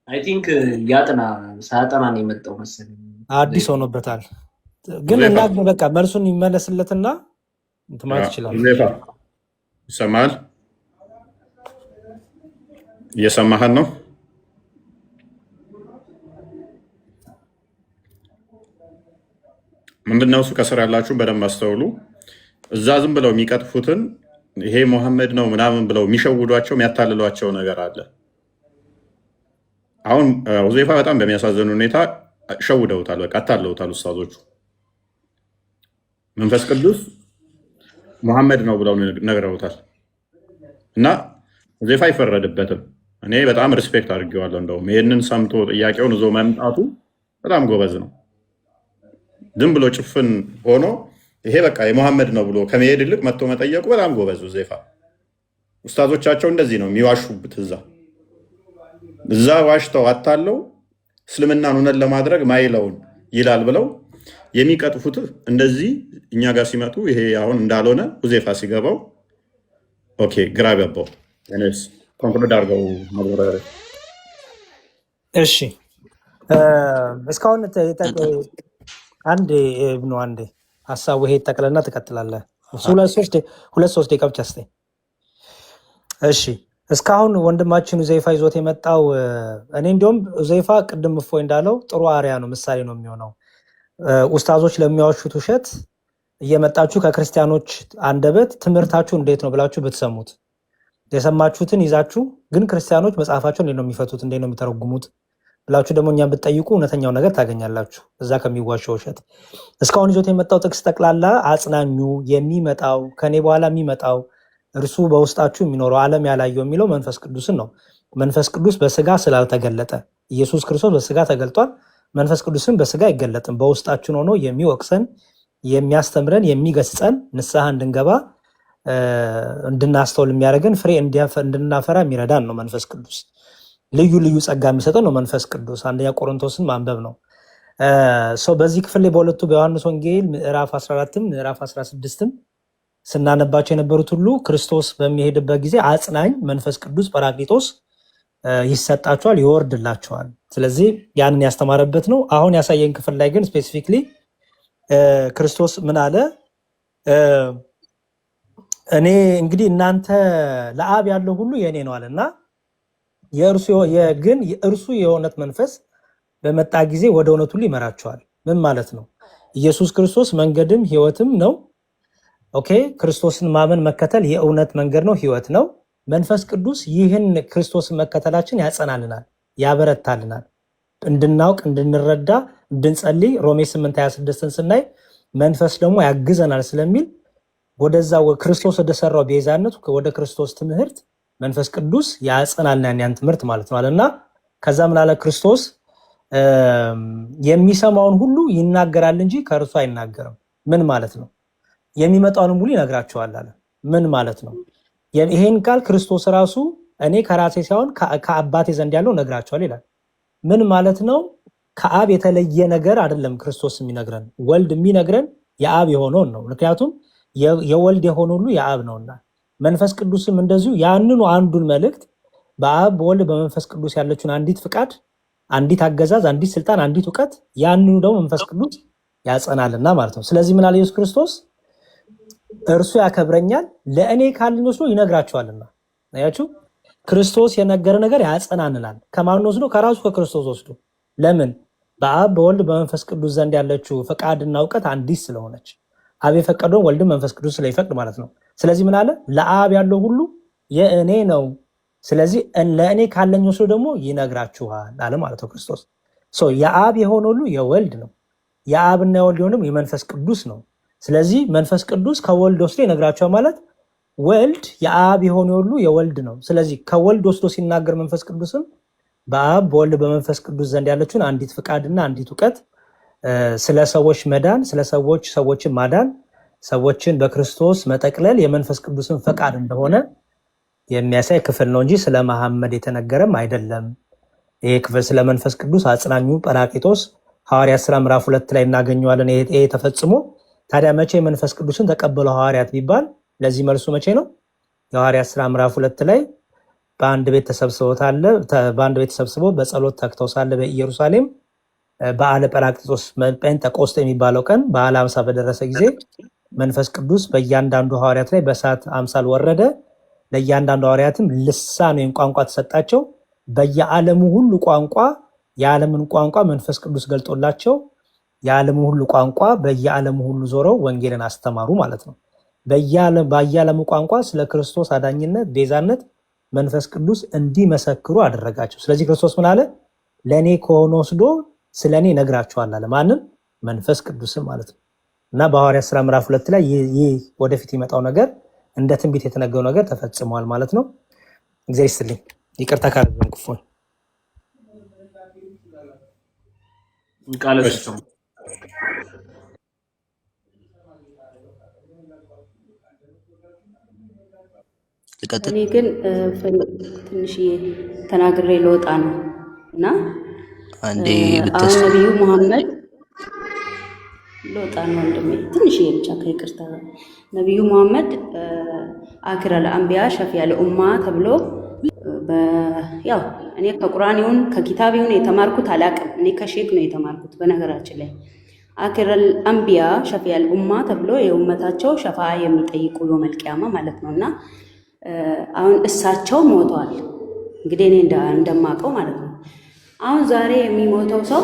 አይ ቲንክ ያጥና ሳያጠና ነው የመጣው መሰለኝ። አዲስ ሆኖበታል። ግን እና በቃ መልሱን ይመለስለትና እንትን ማለት ይችላል። ይሰማል? እየሰማህን ነው? ምንድነው እሱ? ከስር ያላችሁ በደንብ አስተውሉ። እዛ ዝም ብለው የሚቀጥፉትን ይሄ ሙሐመድ ነው ምናምን ብለው የሚሸውዷቸው የሚያታልሏቸው ነገር አለ። አሁን ሁዘይፋ በጣም በሚያሳዝን ሁኔታ ሸውደውታል፣ በቃ አታለውታል ኡስታዞቹ። መንፈስ ቅዱስ ሙሐመድ ነው ብለው ነግረውታል። እና ሁዘይፋ አይፈረድበትም። እኔ በጣም ሪስፔክት አድርጌዋለሁ። እንደውም ይህንን ሰምቶ ጥያቄውን ይዞ መምጣቱ በጣም ጎበዝ ነው። ዝም ብሎ ጭፍን ሆኖ ይሄ በቃ የሙሐመድ ነው ብሎ ከመሄድ ይልቅ መጥቶ መጠየቁ በጣም ጎበዝ ሁዘይፋ። ኡስታዞቻቸው እንደዚህ ነው የሚዋሹበት። እዛ ዋሽተው አታለው እስልምናን እውነት ለማድረግ ማይለውን ይላል ብለው የሚቀጥፉት እንደዚህ እኛ ጋር ሲመጡ ይሄ አሁን እንዳልሆነ ሁዘይፋ ሲገባው ኦኬ ግራ ገባው። እኔስ ኮንክሉድ አድርገው ማብራሪያ። እሺ እስካሁን አንዴ ሀሳቡ ይሄ ጠቅለልና ትቀጥላለህ። ሁለት ሶስት ደቂቃ ብቻ ስጠኝ። እሺ እስካሁን ወንድማችን ሁዘይፋ ይዞት የመጣው እኔ እንዲሁም ሁዘይፋ ቅድም እፎይ እንዳለው ጥሩ አርያ ነው፣ ምሳሌ ነው የሚሆነው። ኡስታዞች ለሚያዋሹት ውሸት እየመጣችሁ ከክርስቲያኖች አንደበት ትምህርታችሁ እንዴት ነው ብላችሁ ብትሰሙት፣ የሰማችሁትን ይዛችሁ ግን ክርስቲያኖች መጽሐፋቸው እንዴት ነው የሚፈቱት፣ እንዴት ነው የሚተረጉሙት ብላችሁ ደግሞ እኛም ብትጠይቁ እውነተኛው ነገር ታገኛላችሁ እዛ ከሚዋሸው ውሸት። እስካሁን ይዞት የመጣው ጥቅስ ጠቅላላ አጽናኙ የሚመጣው ከኔ በኋላ የሚመጣው እርሱ በውስጣችሁ የሚኖረው ዓለም ያላየው የሚለው መንፈስ ቅዱስን ነው። መንፈስ ቅዱስ በስጋ ስላልተገለጠ ኢየሱስ ክርስቶስ በስጋ ተገልጧል። መንፈስ ቅዱስን በስጋ አይገለጥም። በውስጣችን ሆኖ የሚወቅሰን፣ የሚያስተምረን፣ የሚገስጸን፣ ንስሐ እንድንገባ እንድናስተውል የሚያደርገን፣ ፍሬ እንድናፈራ የሚረዳን ነው መንፈስ ቅዱስ። ልዩ ልዩ ጸጋ የሚሰጠን ነው መንፈስ ቅዱስ። አንደኛ ቆሮንቶስን ማንበብ ነው። በዚህ ክፍል ላይ በሁለቱ በዮሐንስ ወንጌል ምዕራፍ 14 ምዕራፍ 16 ስናነባቸው የነበሩት ሁሉ ክርስቶስ በሚሄድበት ጊዜ አጽናኝ መንፈስ ቅዱስ ጰራቅሊጦስ ይሰጣቸዋል፣ ይወርድላቸዋል። ስለዚህ ያንን ያስተማረበት ነው። አሁን ያሳየን ክፍል ላይ ግን ስፔሲፊክሊ ክርስቶስ ምን አለ? እኔ እንግዲህ እናንተ ለአብ ያለው ሁሉ የእኔ ነው አለና ግን እርሱ የእውነት መንፈስ በመጣ ጊዜ ወደ እውነት ሁሉ ይመራቸዋል። ምን ማለት ነው? ኢየሱስ ክርስቶስ መንገድም ህይወትም ነው። ኦኬ፣ ክርስቶስን ማመን መከተል የእውነት መንገድ ነው፣ ህይወት ነው። መንፈስ ቅዱስ ይህን ክርስቶስን መከተላችን ያጸናልናል፣ ያበረታልናል፣ እንድናውቅ፣ እንድንረዳ፣ እንድንጸልይ ሮሜ 8:26ን ስናይ መንፈስ ደግሞ ያግዘናል ስለሚል ወደዛ ክርስቶስ ወደሰራው ቤዛነት ወደ ክርስቶስ ትምህርት መንፈስ ቅዱስ ያጸናልናል ያን ትምህርት ማለት ነው አለና ከዛ ምን አለ? ክርስቶስ የሚሰማውን ሁሉ ይናገራል እንጂ ከእርሱ አይናገርም። ምን ማለት ነው? የሚመጣውንም ሁሉ ይነግራቸዋል አለ። ምን ማለት ነው? ይሄን ቃል ክርስቶስ ራሱ እኔ ከራሴ ሳይሆን ከአባቴ ዘንድ ያለው ነግራቸዋል ይላል። ምን ማለት ነው? ከአብ የተለየ ነገር አይደለም ክርስቶስ የሚነግረን። ወልድ የሚነግረን የአብ የሆነውን ነው። ምክንያቱም የወልድ የሆነ ሁሉ የአብ ነውና፣ መንፈስ ቅዱስም እንደዚሁ ያንኑ አንዱን መልእክት በአብ በወልድ በመንፈስ ቅዱስ ያለችውን አንዲት ፍቃድ፣ አንዲት አገዛዝ፣ አንዲት ስልጣን፣ አንዲት እውቀት ያንኑ ደግሞ መንፈስ ቅዱስ ያጸናልና ማለት ነው። ስለዚህ ምን አለ ኢየሱስ ክርስቶስ? እርሱ ያከብረኛል ለእኔ ካልን ወስዶ ይነግራቸዋልና። አያችሁ፣ ክርስቶስ የነገረ ነገር ያጸናንናል። ከማን ወስዶ? ከራሱ ከክርስቶስ ወስዶ። ለምን? በአብ በወልድ በመንፈስ ቅዱስ ዘንድ ያለችው ፈቃድና እውቀት አንዲት ስለሆነች፣ አብ የፈቀደውን ወልድም መንፈስ ቅዱስ ስለይፈቅድ ማለት ነው። ስለዚህ ምን አለ? ለአብ ያለው ሁሉ የእኔ ነው፣ ስለዚህ ለእኔ ካለኝ ወስዶ ደግሞ ይነግራችኋል አለ ማለት ነው ክርስቶስ። የአብ የሆነ ሁሉ የወልድ ነው፣ የአብና የወልድ የሆነ የመንፈስ ቅዱስ ነው። ስለዚህ መንፈስ ቅዱስ ከወልድ ወስዶ ይነግራችኋል ማለት ወልድ የአብ የሆነ ሁሉ የወልድ ነው። ስለዚህ ከወልድ ወስዶ ሲናገር መንፈስ ቅዱስም በአብ በወልድ በመንፈስ ቅዱስ ዘንድ ያለችውን አንዲት ፍቃድና አንዲት እውቀት ስለ ሰዎች መዳን፣ ስለ ሰዎችን ማዳን፣ ሰዎችን በክርስቶስ መጠቅለል የመንፈስ ቅዱስን ፈቃድ እንደሆነ የሚያሳይ ክፍል ነው እንጂ ስለ መሐመድ የተነገረም አይደለም። ይሄ ክፍል ስለ መንፈስ ቅዱስ አጽናኙ ጰራቅሊጦስ ሐዋርያት ሥራ ምዕራፍ 2 ላይ እናገኘዋለን። ይሄ ተፈጽሞ ታዲያ መቼ መንፈስ ቅዱስን ተቀበለው ሐዋርያት ቢባል ለዚህ መልሱ መቼ ነው? የሐዋርያት ሥራ ምዕራፍ 2 ላይ በአንድ ቤት ተሰብስበው በጸሎት ተግተው ሳለ በኢየሩሳሌም በዓለ ጰራቅሊጦስ ጴንጠቆስጤ የሚባለው ቀን በዓለ ሃምሳ በደረሰ ጊዜ መንፈስ ቅዱስ በእያንዳንዱ ሐዋርያት ላይ በእሳት አምሳል ወረደ። ለእያንዳንዱ ሐዋርያትም ልሳን ወይም ቋንቋ ተሰጣቸው። በየዓለሙ ሁሉ ቋንቋ የዓለምን ቋንቋ መንፈስ ቅዱስ ገልጦላቸው የዓለሙ ሁሉ ቋንቋ በየዓለሙ ሁሉ ዞረው ወንጌልን አስተማሩ ማለት ነው። በየዓለሙ ቋንቋ ስለ ክርስቶስ አዳኝነት፣ ቤዛነት መንፈስ ቅዱስ እንዲመሰክሩ አደረጋቸው። ስለዚህ ክርስቶስ ምን አለ? ለእኔ ከሆነ ወስዶ ስለ እኔ ነግራቸዋል አለ። ማንም? መንፈስ ቅዱስም ማለት ነው። እና በሐዋርያት ሥራ ምዕራፍ 2 ላይ ይህ ወደፊት ይመጣው ነገር እንደ ትንቢት የተነገረው ነገር ተፈጽሟል ማለት ነው። እግዚአብሔር ይስጥልኝ። ይቅርታ ካረገም ክፉን ቃል እኔ ግን ትንሽዬ ተናግሬ ልወጣ ነው እና አንዴ አሁን ነቢዩ መሐመድ ልወጣ ነው ወንድሜ፣ ትንሽዬ ብቻ ከይቅርታ። ነቢዩ መሐመድ አክረል አንቢያ ሸፊዐል ኡማ ተብሎ ያው እኔ ከቁርአን ይሁን ከኪታብ ይሁን የተማርኩት አላቅም። እኔ ከሼክ ነው የተማርኩት። በነገራችን ላይ አክረል አንቢያ ሸፊዐል ኡማ ተብሎ የኡመታቸው ሸፋ የሚጠይቁ የውመል ቂያማ ማለት ነው እና አሁን እሳቸው ሞተዋል። እንግዲህ እኔ እንደማውቀው ማለት ነው። አሁን ዛሬ የሚሞተው ሰው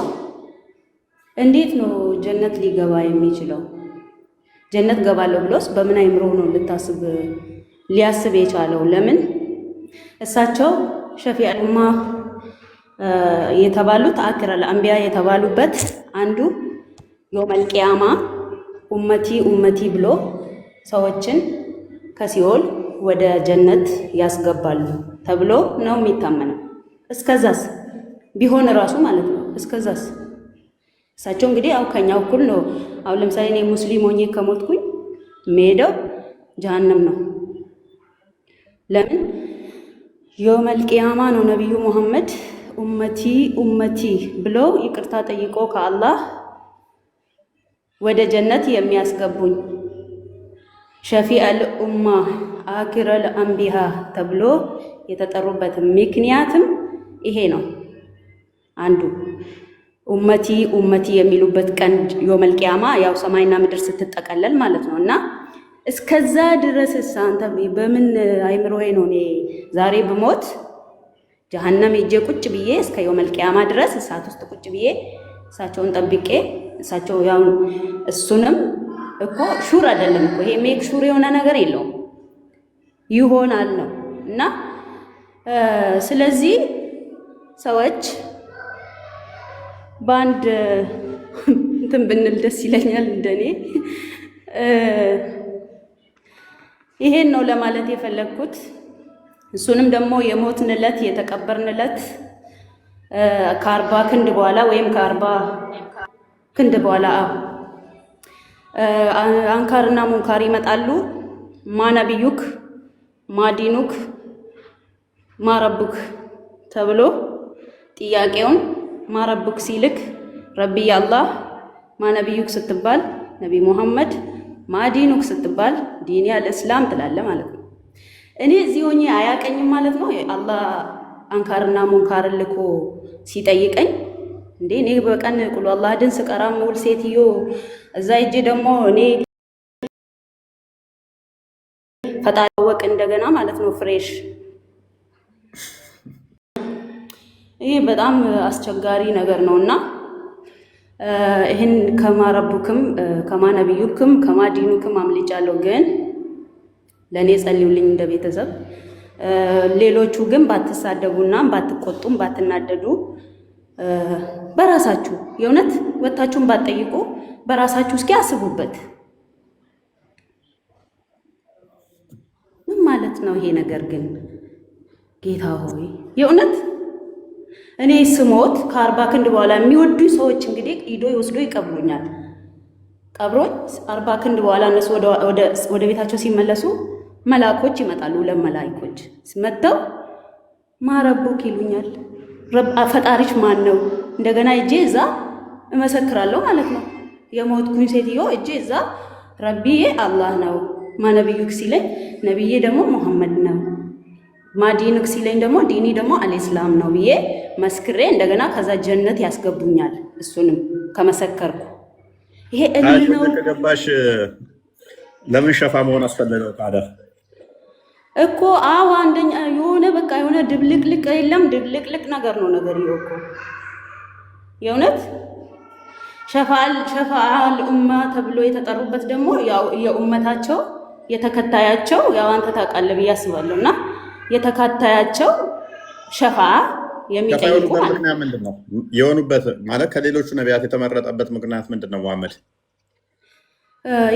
እንዴት ነው ጀነት ሊገባ የሚችለው? ጀነት ገባለሁ ብሎስ በምን አይምሮ ነው ሊያስብ የቻለው? ለምን እሳቸው ሸፊዐል ኡማ የተባሉት አክረል አንቢያ የተባሉበት አንዱ የውመል ቂያማ ኡመቲ ኡመቲ ብሎ ሰዎችን ከሲኦል ወደ ጀነት ያስገባሉ ተብሎ ነው የሚታመነው። እስከዛስ ቢሆን እራሱ ማለት ነው። እስከዛስ እሳቸው እንግዲህ ያው ከኛ እኩል ነው። አሁን ለምሳሌ እኔ ሙስሊም ሆኜ ከሞትኩኝ የምሄደው ጀሃነም ነው። ለምን? የውመል ቂያማ ነው ነቢዩ መሐመድ ኡመቲ ኡመቲ ብለው ይቅርታ ጠይቆ ከአላህ ወደ ጀነት የሚያስገቡኝ ሸፊዐል ኡማ አክረል አንቢያ ተብሎ የተጠሩበት ምክንያትም ይሄ ነው። አንዱ ኡመቲ ኡመቲ የሚሉበት ቀን የውመል ቂያማ ያው ሰማይና ምድር ስትጠቀለል ማለት ነው እና እስከዛ ድረስ አንተ በምን አይምሮዬ ነው እኔ ዛሬ ብሞት ጀሃነም ሄጄ ቁጭ ብዬ እስከ የውመል ቂያማ ድረስ እሳት ውስጥ ቁጭ ብዬ እሳቸውን ጠብቄ እሳቸው ያው እሱንም እኮ ሹር አይደለም እኮ ይሄ ሜክ ሹር የሆነ ነገር የለውም ይሆናል ነው እና ስለዚህ ሰዎች በአንድ እንትን ብንል ደስ ይለኛል እንደኔ። ይሄን ነው ለማለት የፈለግኩት። እሱንም ደግሞ የሞትንለት የተቀበርንለት ከ40 ክንድ በኋላ ወይም ከ40 ክንድ በኋላ አንካርና ሙንካር ይመጣሉ። ማነቢዩክ ማዲኑክ ማረቡክ ተብሎ ጥያቄውን ማረቡክ ሲልክ ረቢ አላህ ማነቢዩክ ስትባል ነቢ ሙሐመድ ማዲኑክ ስትባል ዲኒ አልእስላም ትላለህ ማለት ነው። እኔ እዚህ ሆኜ አያቀኝም ማለት ነው። አላህ አንካርና ሙንካርን ልኮ ሲጠይቀኝ እንዴ እኔ በቀን ቁል አላህን ስቀራ ምውል ሴትዮ እዛ እጄ ደግሞ እኔ ፈጣወቅ እንደገና ማለት ነው ፍሬሽ። ይሄ በጣም አስቸጋሪ ነገር ነውና ይህን ከማረቡክም ከማነቢዩክም ከማዲኑክም አምልጫለሁ። ግን ለእኔ ጸልዩልኝ እንደ ቤተሰብ። ሌሎቹ ግን ባትሳደቡና ባትቆጡም ባትናደዱ በራሳችሁ የእውነት ወታችሁን ባትጠይቁ በራሳችሁ እስኪ አስቡበት። ምን ማለት ነው ይሄ ነገር? ግን ጌታ ሆይ የእውነት እኔ ስሞት ከ40 ክንድ በኋላ የሚወዱኝ ሰዎች እንግዲህ ሂዶ ይወስዶ ይቀብሩኛል። ቀብሮኝ 40 ክንድ በኋላ እነሱ ወደ ቤታቸው ሲመለሱ መላእኮች ይመጣሉ። ለመላእኮች መጥተው ማረቡክ ይሉኛል። ፈጣሪሽ ማን ነው? እንደገና እጄ እዛ እመሰክራለሁ ማለት ነው። የሞትኩኝ ሴትዮ እጄ እዛ ረቢዬ አላህ ነው፣ ማነቢዩክ ሲለኝ ነቢዬ ደግሞ ሙሐመድ ነው፣ ማዲኑክ ሲለኝ ደግሞ ዲኒ ደግሞ አልኢስላም ነው ብዬ መስክሬ እንደገና ከዛ ጀነት ያስገቡኛል። እሱንም ከመሰከርኩ ይሄ እልል ነው ከገባሽ ለምን ሸፋ መሆን አስፈለገው ታዲያ? እኮ አዎ አንደኛ የሆነ በቃ የሆነ ድብልቅልቅ የለም ድብልቅልቅ ነገር ነው ነገር እኮ የእውነት ሸፋዓል ኡማ ተብሎ የተጠሩበት ደግሞ ያው የኡመታቸው የተከታያቸው ያው አንተ ታውቃለህ ብዬ አስባለሁ። እና የተከታያቸው ሸፋዓ የሚጠይቁ ምክንያት ምንድን ነው የሆኑበት? ማለት ከሌሎቹ ነቢያት የተመረጠበት ምክንያት ምንድን ነው? መሐመድ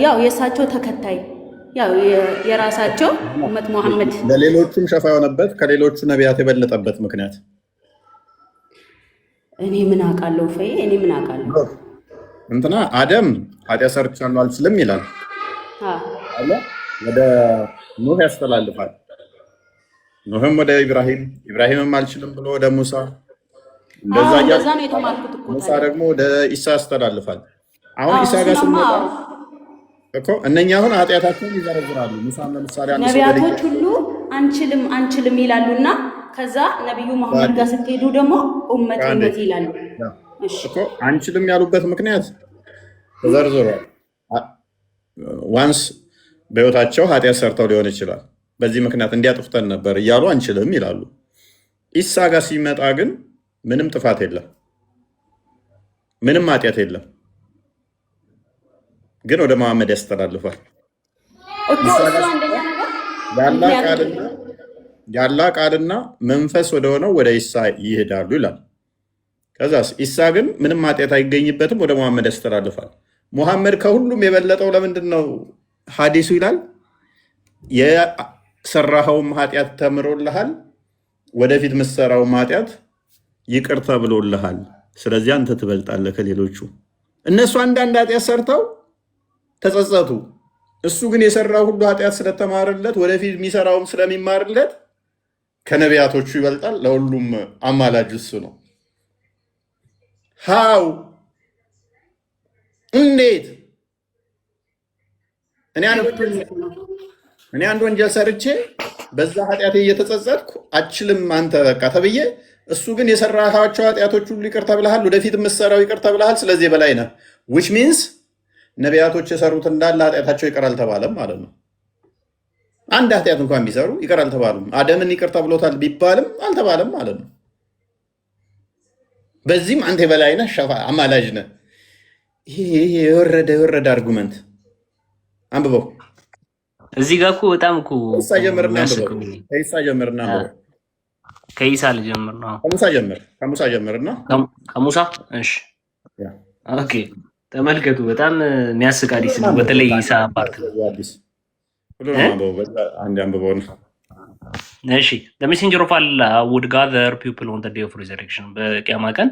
ያው የእሳቸው ተከታይ ያው የራሳቸው ኡመት መሐመድ ለሌሎቹም ሸፋ የሆነበት ከሌሎቹ ነቢያት የበለጠበት ምክንያት እኔ ምን አውቃለሁ? ፈይ እኔ ምን አውቃለሁ? እንትና አደም ኃጢአት ሰርቻለሁ አልችልም ይላል አለ። ወደ ኑህ ያስተላልፋል። ኑህም ወደ ኢብራሂምም አልችልም ብሎ ወደ ሙሳ፣ እንደዛ ነው የተማርኩት እኮ። ሙሳ ደግሞ ወደ ኢሳ ያስተላልፋል። አሁን ኢሳ ጋር ስንመጣ እኮ እነኛ አሁን ኃጢአታቸውን ይዘረዝራሉ። ሙሳ ለምሳሌ ነቢያቶች ሁሉ አንችልም ይላሉና ከዛ ነብዩ መሐመድ ጋር ስትሄዱ ደግሞ ኡመት ይላሉ። እኮ አንችልም ያሉበት ምክንያት ተዘርዝሯል። ዋንስ በህይወታቸው ኃጢአት ሰርተው ሊሆን ይችላል። በዚህ ምክንያት እንዲያጥፍተን ነበር እያሉ አንችልም ይላሉ። ኢሳ ጋር ሲመጣ ግን ምንም ጥፋት የለም፣ ምንም ኃጢአት የለም። ግን ወደ መሐመድ ያስተላልፋል። ያላ ቃልና መንፈስ ወደሆነው ወደ ኢሳ ይሄዳሉ ይላል። ከዛስ ኢሳ ግን ምንም ኃጢአት አይገኝበትም፣ ወደ መሐመድ ያስተላልፋል። ሙሐመድ ከሁሉም የበለጠው ለምንድን ነው? ሐዲሱ ይላል የሰራኸውም ኃጢአት ተምሮልሃል፣ ወደፊት ምሰራውም ኃጢአት ይቅር ተብሎልሃል። ስለዚህ አንተ ትበልጣለህ ከሌሎቹ። እነሱ አንዳንድ ኃጢአት ሰርተው ተጸጸቱ። እሱ ግን የሰራው ሁሉ ኃጢአት ስለተማርለት ወደፊት የሚሰራውም ስለሚማርለት ከነቢያቶቹ ይበልጣል። ለሁሉም አማላጅ እሱ ነው። ሃው እንዴት? እኔ አንድ ወንጀል ሰርቼ በዛ ኃጢአቴ እየተጸጸትኩ አችልም አንተ በቃ ተብዬ፣ እሱ ግን የሰራሃቸው ኃጢአቶች ሁሉ ይቅር ተብለሃል፣ ወደፊት የምትሰራው ይቅር ተብለሃል፣ ስለዚህ በላይ ነህ። ዊች ሚንስ ነቢያቶች የሰሩት እንዳለ ኃጢአታቸው ይቅር አልተባለም ማለት ነው። አንድ ኃጢአት እንኳን ቢሰሩ ይቅር አልተባሉም። አደምን ይቅር ተብሎታል ቢባልም አልተባለም ማለት ነው። በዚህም አንተ የበላይ ነህ፣ ሸፋ አማላጅ ነህ። ይሄ የወረደ አርጉመንት አንብበው። እዚህ ጋር እኮ በጣም እኮ ከኢሳ ጀምርና አንብበው። ከኢሳ ልጀምር ነው። ከሙሳ ጀምርና ከሙሳ እሺ፣ ኦኬ። ተመልከቱ፣ በጣም የሚያስቅ ሐዲስ ነው። በተለይ ኢሳ ፓርት እሺ the messenger of Allah would gather people on the day of resurrection በቂያማ ቀን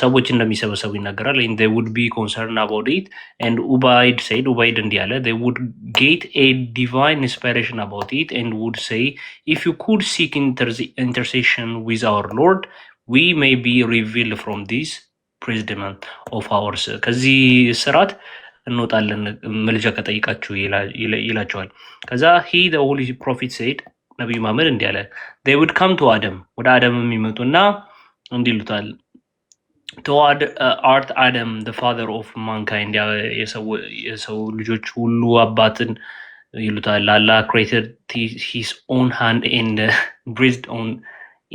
ሰዎች እንደሚሰበሰቡ ይናገራል። and they would be concerned about it and Ubayd said Ubayd እንዲህ አለ they would get a divine inspiration about it and would say if you could seek intercession with our Lord we may be revealed from this predicament of ours ከዚህ ስርዓት እንወጣለን መልጃ ከጠይቃችሁ ይላቸዋል። ከዛ he the holy prophet said ነብዩ መሐመድ እንዲህ አለ they would come to Adam ወደ አደም የሚመጡና እንዲህ ይሉታል toward art Adam the father of mankind የሰው ልጆች ሁሉ አባትን ይሉታል Allah created his own hand and breathed on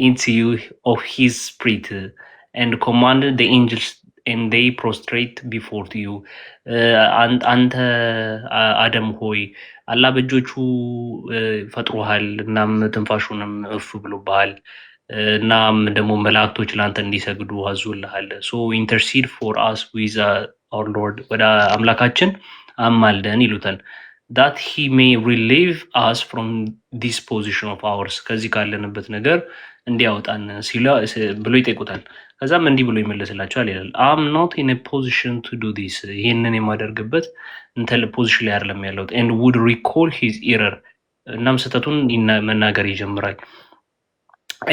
into you of his spirit and commanded the angels and they prostrate before you አንተ አደም ሆይ አላህ በእጆቹ ፈጥሮሃል እናም ትንፋሹንም እፍ ብሎብሃል እናም ደግሞ መላእክቶች ላንተ እንዲሰግዱ አዞልሃል so intercede for us with our Lord ወደ አምላካችን አማልደን ይሉታል that he may relieve us from this position of ours ከዚህ ካለንበት ነገር እንዲያወጣን ብሎ ይጠይቁታል። ከዛም እንዲህ ብሎ ይመለስላቸዋል ይላል I'm not in a position to do this ይሄንን የማደርግበት እንተ ፖዚሽን ላይ አይደለም ያለሁት and would recall his error እናም ስህተቱን መናገር ይጀምራል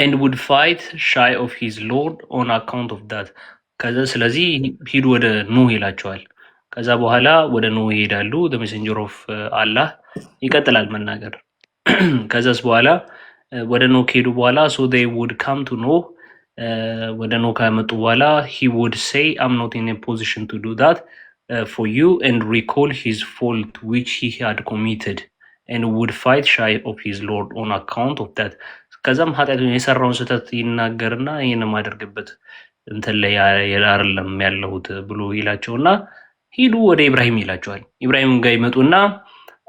and would fight shy of his Lord on account of that ከዛ ስለዚህ ሂዱ ወደ ኑህ ይላቸዋል። ከዛ በኋላ ወደ ኑህ ይሄዳሉ the messenger of Allah ይቀጥላል መናገር ከዛስ በኋላ ወደ ኑህ ከሄዱ በኋላ so they would come to Noah ወደ ኑህ ከመጡ በኋላ he would say I'm not in a position to do that for you and recall his fault which he had committed and would fight shy of his Lord on account of that ከዛም ኃጢአቱን የሰራውን ስህተት ይናገርና ይሄን ማደርግበት እንትን ላይ አይደለም ያለሁት ብሎ ይላቸውና ሂዱ ወደ ኢብራሂም ይላቸዋል። ኢብራሂም ጋር ይመጡና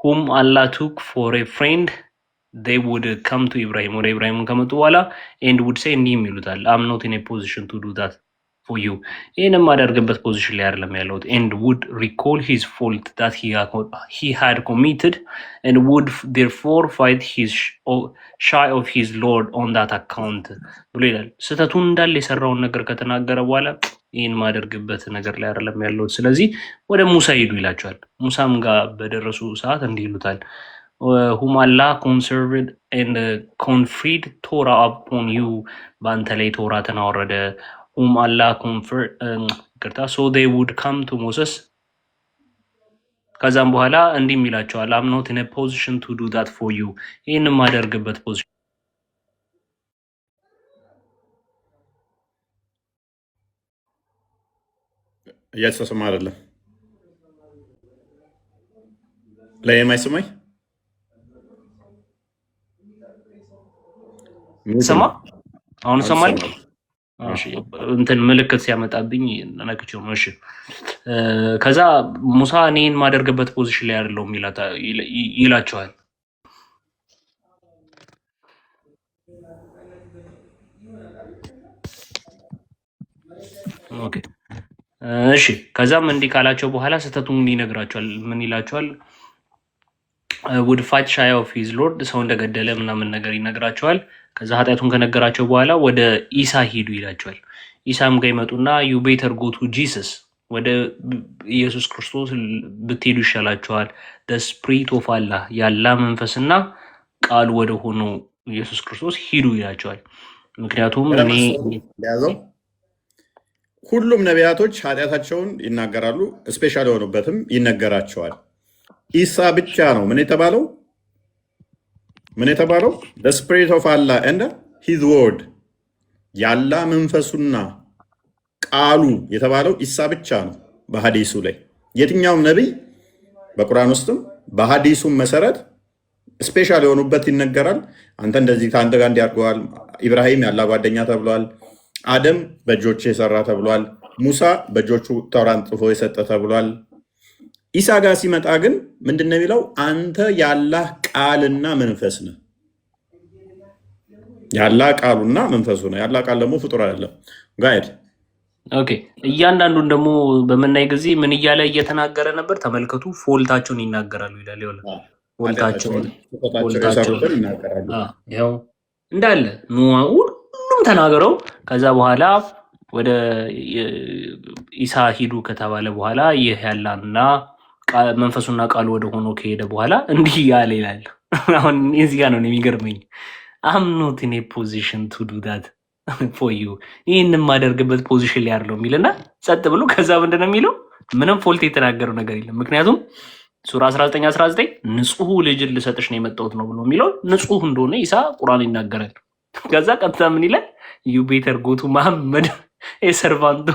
whom Allah took for a friend they would come to Ibrahim ወደ ኢብራሂም ከመጡ በኋላ and would say እንዲህ ይሉታል I'm not in a position to do that for you ይሄን ማደርግበት ፖዚሽን ላይ አይደለም ያለሁት and would recall his fault that he had committed and would therefore fight his shy of his Lord on that account ብሎ ይላል። ስህተቱን እንዳለ የሰራውን ነገር ከተናገረ በኋላ ይሄን ማደርግበት ነገር ላይ አይደለም ያለሁት ስለዚህ ወደ ሙሳ ሂዱ ይላቸዋል። ሙሳም ጋር በደረሱ ሰዓት እንዲህ ይሉታል whom Allah conserved and conferred Torah upon you በአንተ ላይ ቶራትን አወረደ whom Allah conferred so they would come to Moses ከዛም በኋላ እንዲህ ይላቸዋል I'm not in a position to do that for you ይሄን ማደርግበት ፖዚሽን እየተሰማ አይደለም ለየማይሰማኝ ሰማ አሁን ሰማል እሺ እንትን ምልክት ሲያመጣብኝ ነክቼው ነው እሺ ከዛ ሙሳ እኔን ማደርግበት ፖዚሽን ላይ አይደለም ይላቸዋል ኦኬ እሺ ከዛም እንዲህ ካላቸው በኋላ ስህተቱን ይነግራቸዋል ምን ይላቸዋል would fight shy of his Lord ሰው እንደገደለ ምናምን ነገር ይነግራቸዋል። ከዛ ኃጢአቱን ከነገራቸው በኋላ ወደ ኢሳ ሂዱ ይላቸዋል። ኢሳም ጋር ይመጡና you better go to Jesus ወደ ኢየሱስ ክርስቶስ ብትሄዱ ይሻላችኋል the spirit of Allah ያላ መንፈስና ቃል ወደ ሆነው ኢየሱስ ክርስቶስ ሂዱ ይላቸዋል። ምክንያቱም እኔ ያዘው ሁሉም ነቢያቶች ኃጢአታቸውን ይናገራሉ ስፔሻል የሆኑበትም ይነገራቸዋል። ኢሳ ብቻ ነው ምን የተባለው the spirit of Allah and his word ያላ መንፈሱና ቃሉ የተባለው ኢሳ ብቻ ነው በሐዲሱ ላይ። የትኛውም ነብይ በቁርአን ውስጥም በሐዲሱም መሰረት ስፔሻል የሆኑበት ይነገራል። አንተ እንደዚህ ከአንተ ጋር እንዲያርገዋል ኢብራሂም ያላ ጓደኛ ተብሏል። አደም በእጆቹ የሰራ ተብሏል። ሙሳ በእጆቹ ተውራን ጽፎ የሰጠ ተብሏል። ኢሳ ጋር ሲመጣ ግን ምንድነው የሚለው? አንተ ያላህ ቃልና መንፈስ ነህ። ያላህ ቃሉና መንፈሱ ነው። ያላህ ቃል ደግሞ ፍጡር አይደለም። ጋይድ ኦኬ። እያንዳንዱን ደግሞ በመናይ ጊዜ ምን እያለ እየተናገረ ነበር? ተመልከቱ። ፎልታቸውን ይናገራሉ ይላል። ፎልታቸውን ይናገራሉ። ያው እንዳለ ሁሉም ተናገረው። ከዛ በኋላ ወደ ኢሳ ሂዱ ከተባለ በኋላ ይህ ያላና መንፈሱና ቃሉ ወደ ሆኖ ከሄደ በኋላ እንዲህ ያለ ይላል። አሁን እዚህ ጋር ነው የሚገርመኝ። I'm not in a position to do that ፎዩ ይህን የማደርግበት ፖዚሽን ላይ አይደለም የሚልና ጸጥ ብሎ ከዛ ምንድነው የሚለው ምንም ፎልት የተናገረው ነገር የለም። ምክንያቱም ሱራ 19:19 ንጹህ ልጅን ልሰጥሽ ነው የመጣሁት ነው ብሎ የሚለው ንጹህ እንደሆነ ኢሳ ቁርአን ይናገራል። ከዛ ቀጥታ ምን ይላል? ዩ ቤተር ጎ ቱ መሐመድ ኤ ሰርቫንት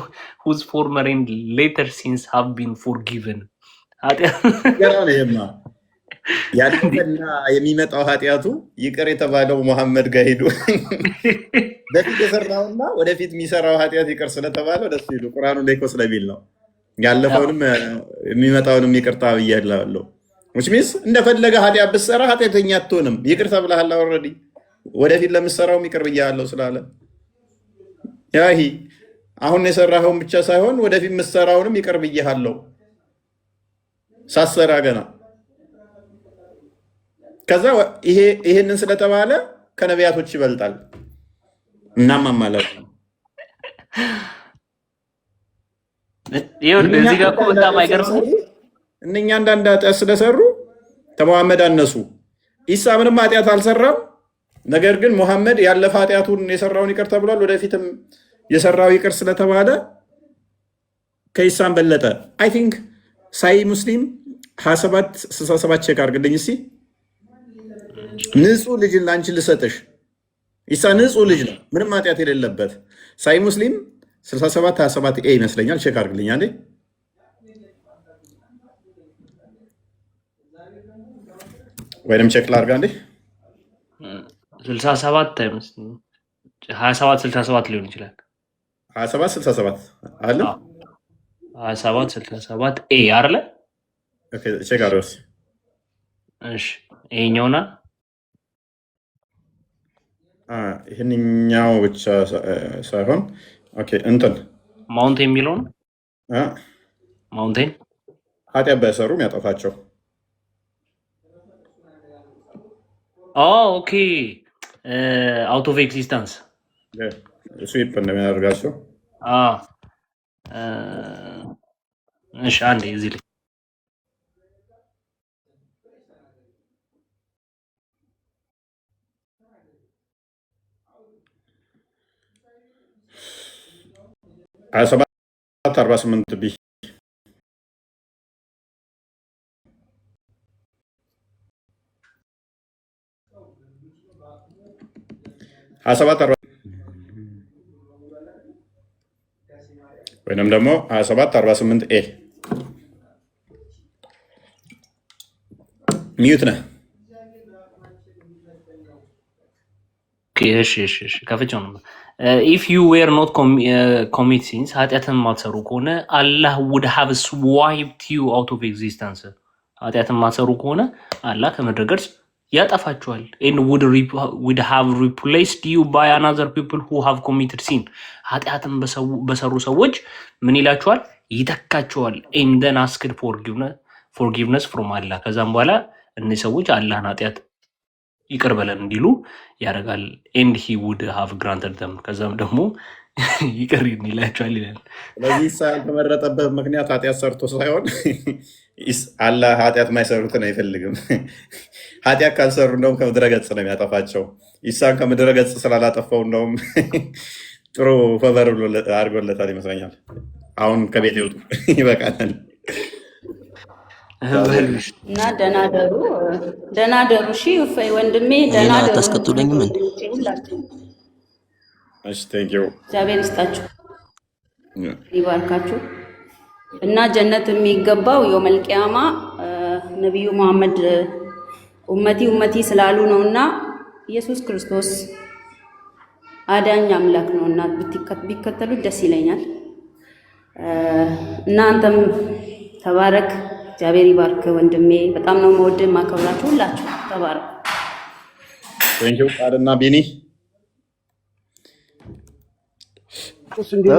ሁዝ ፎርመር ኤንድ ሌተር ሲንስ ሃቭ ቢን ፎርጊቨን። ያለፈና የሚመጣው ኃጢአቱ ይቅር የተባለው መሐመድ ጋር ሄዱ። በፊት የሰራውና ወደፊት የሚሰራው ኃጢአት ይቅር ስለተባለ ወደሱ ሄዱ። ቁርአኑ ላይ እኮ ስለሚል ነው ያለፈውንም የሚመጣውንም ይቅርታ ብያለሁ። which means እንደፈለገ ኃጢአት ብትሰራ ኃጢአተኛ አትሆንም። ይቅር ተብለሃል ኦልሬዲ። ወደፊት ለምትሰራውም ይቅር ብያለሁ ስላለ ያሂ አሁን የሰራኸውን ብቻ ሳይሆን ወደፊት የምትሰራውንም ይቅር ብያለሁ ሳሰራ ገና። ከዛ ይሄንን ስለተባለ ከነቢያቶች ይበልጣል እናማ ማለት ነው። እዚህ ጋር እኮ በጣም አይገርምም? እነኛ አንዳንድ ኃጢአት ስለሰሩ ከመሐመድ አነሱ። ኢሳ ምንም ኃጢአት አልሰራም። ነገር ግን መሐመድ ያለፈ ኃጢአቱን የሰራውን ይቅር ተብሏል። ወደፊትም የሰራው ይቅር ስለተባለ ከኢሳም በለጠ። አይ ቲንክ ሳይ ሙስሊም 27:67 ቼክ አድርግልኝ እስኪ። ንጹህ ልጅን ለአንቺ ልሰጥሽ። ኢሳ ንጹህ ልጅ ነው፣ ምንም ኃጢአት የሌለበት። ሳይ ሙስሊም 67:27 ኤ ይመስለኛል። ቼክ አድርግልኝ አንዴ። ወይንም ቼክ ላድርግ አንዴ። 67 አይመስልም፣ 27:67 ሊሆን ይችላል። 27:67 አለ። 27:67 ኤ አይደለ? ኦኬ ቼክ አድርገው። እሺ ይሄኛውና ይህንኛው ብቻ ሳይሆን ኦኬ እንትን ማውንቴን የሚለውን ማውንቴን ኃጢአት ባይሰሩ የሚያጠፋቸው። ኦኬ አውት ኦፍ ኤግዚስተንስ ስዊፕ እንደሚያደርጋቸው። እሺ አንዴ እዚህ ላይ 27:48 ቢ 27 ወይንም ደግሞ 27:48 ኤ ሚዩት ነህ። እሺ ከፍቼው ነው። ኢፍ ዩ ዌር ኖት ኮሚት ሲንስ ኃጢአትን የማትሰሩ ከሆነ አላህ ውድ ሃቭ ስዋይፕድ ዩ አውት ኦፍ ኤግዚስተንስ። ኃጢአትን የማትሰሩ ከሆነ አላህ ከምድረ ገጽ ያጠፋችኋል። ኤንድ ውድ ሃቭ ሪፕሌስድ ዩ ባይ አናዘር ፒፕል ሁ ሃቭ ኮሚትድ ሲን። ኃጢአትን በሰሩ ሰዎች ምን ይላችኋል? ይተካችኋል። ኤንድ ዘን አስክድ ፎርጊቭነስ ፍሮም አላህ። ከዛም በኋላ እነዚህ ሰዎች አላህን ኃጢአት ይቅር በለን እንዲሉ ያደርጋል። ኤንድ ሂ ውድ ሃቭ ግራንትድ ደም። ከዛም ደግሞ ይቅር ይላቸዋል ይላል። ስለዚህ ኢሳ ያልተመረጠበት ምክንያት ኃጢአት ሰርቶ ሳይሆን አላህ ኃጢአት ማይሰሩትን አይፈልግም። ኃጢአት ካልሰሩ እንደውም ከምድረ ገጽ ነው የሚያጠፋቸው። ኢሳን ከምድረ ገጽ ስላላጠፋው እንደውም ጥሩ ፈቨር አድርጎለታል ይመስለኛል። አሁን ከቤት ይወጡ ይበቃናል። እና ደህና ደሩ። እሺ ወንድሜ ደህና ደሩ። አታስቀጡልኝም እንዴ? እሺ ቴንክ ዩ። እግዚአብሔር ይስጣችሁ ይባርካችሁ። እና ጀነት የሚገባው የውመል ቂያማ ነቢዩ መሐመድ ኡመቲ ስላሉ ነው። እና ኢየሱስ ክርስቶስ አዳኝ አምላክ ነው እና ቢከተሉት ደስ ይለኛል። እናንተም ተባረክ። እግዚአብሔር ይባርክ ወንድሜ። በጣም ነው የምወድህ የማከብራችሁ ሁላችሁ። ተባረክ። ቴንክ ዩ ቃልና ቢኒ።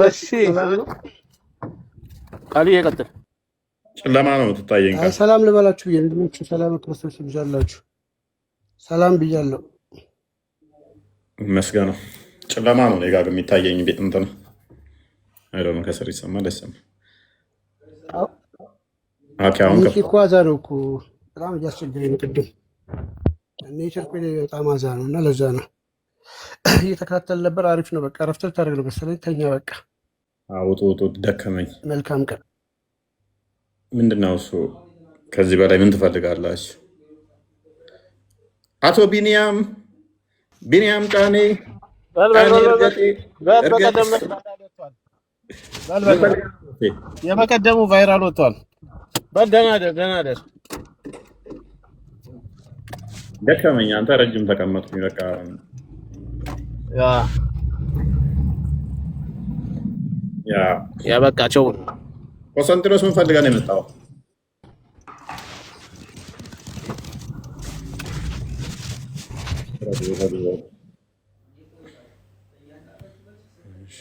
እሺ ቃሉ ይቀጥል። ጨለማ ነው የምትታየኝ። ሰላም ልበላችሁ ብዬ ወንድሞች፣ ሰላም ክርስቶስ ይብዛላችሁ። ሰላም ብያለሁ። መስገነው ጨለማ ነው እኔ ጋር የሚታየኝ። ቤት እንትን አይደለም ከስር ይሰማል አይሰማም? እኮ አዛ ነው እኮ በጣም እያስቸገረኝ ቅድም ኔትወርክ በጣም አዛ ነው እና ለዛ ነው እየተከታተል ነበር። አሪፍ ነው። በቃ ረፍት ልታደርግ ነው መሰለኝ። ተኛ በቃ። ውጡ ውጡ፣ ደከመኝ። መልካም ቀን። ምንድነው እሱ? ከዚህ በላይ ምን ትፈልጋላችሁ? አቶ ቢኒያም ጫኔ የበቀደሙ ቫይራል ወጥቷል። ደህና ደር ደከመኝ። አንተ ረጅም ተቀመጥኩኝ። በቃ ያ በቃቸው። ኮንሰንትሬስ ምን ፈልጋ ነው የመጣው? እሺ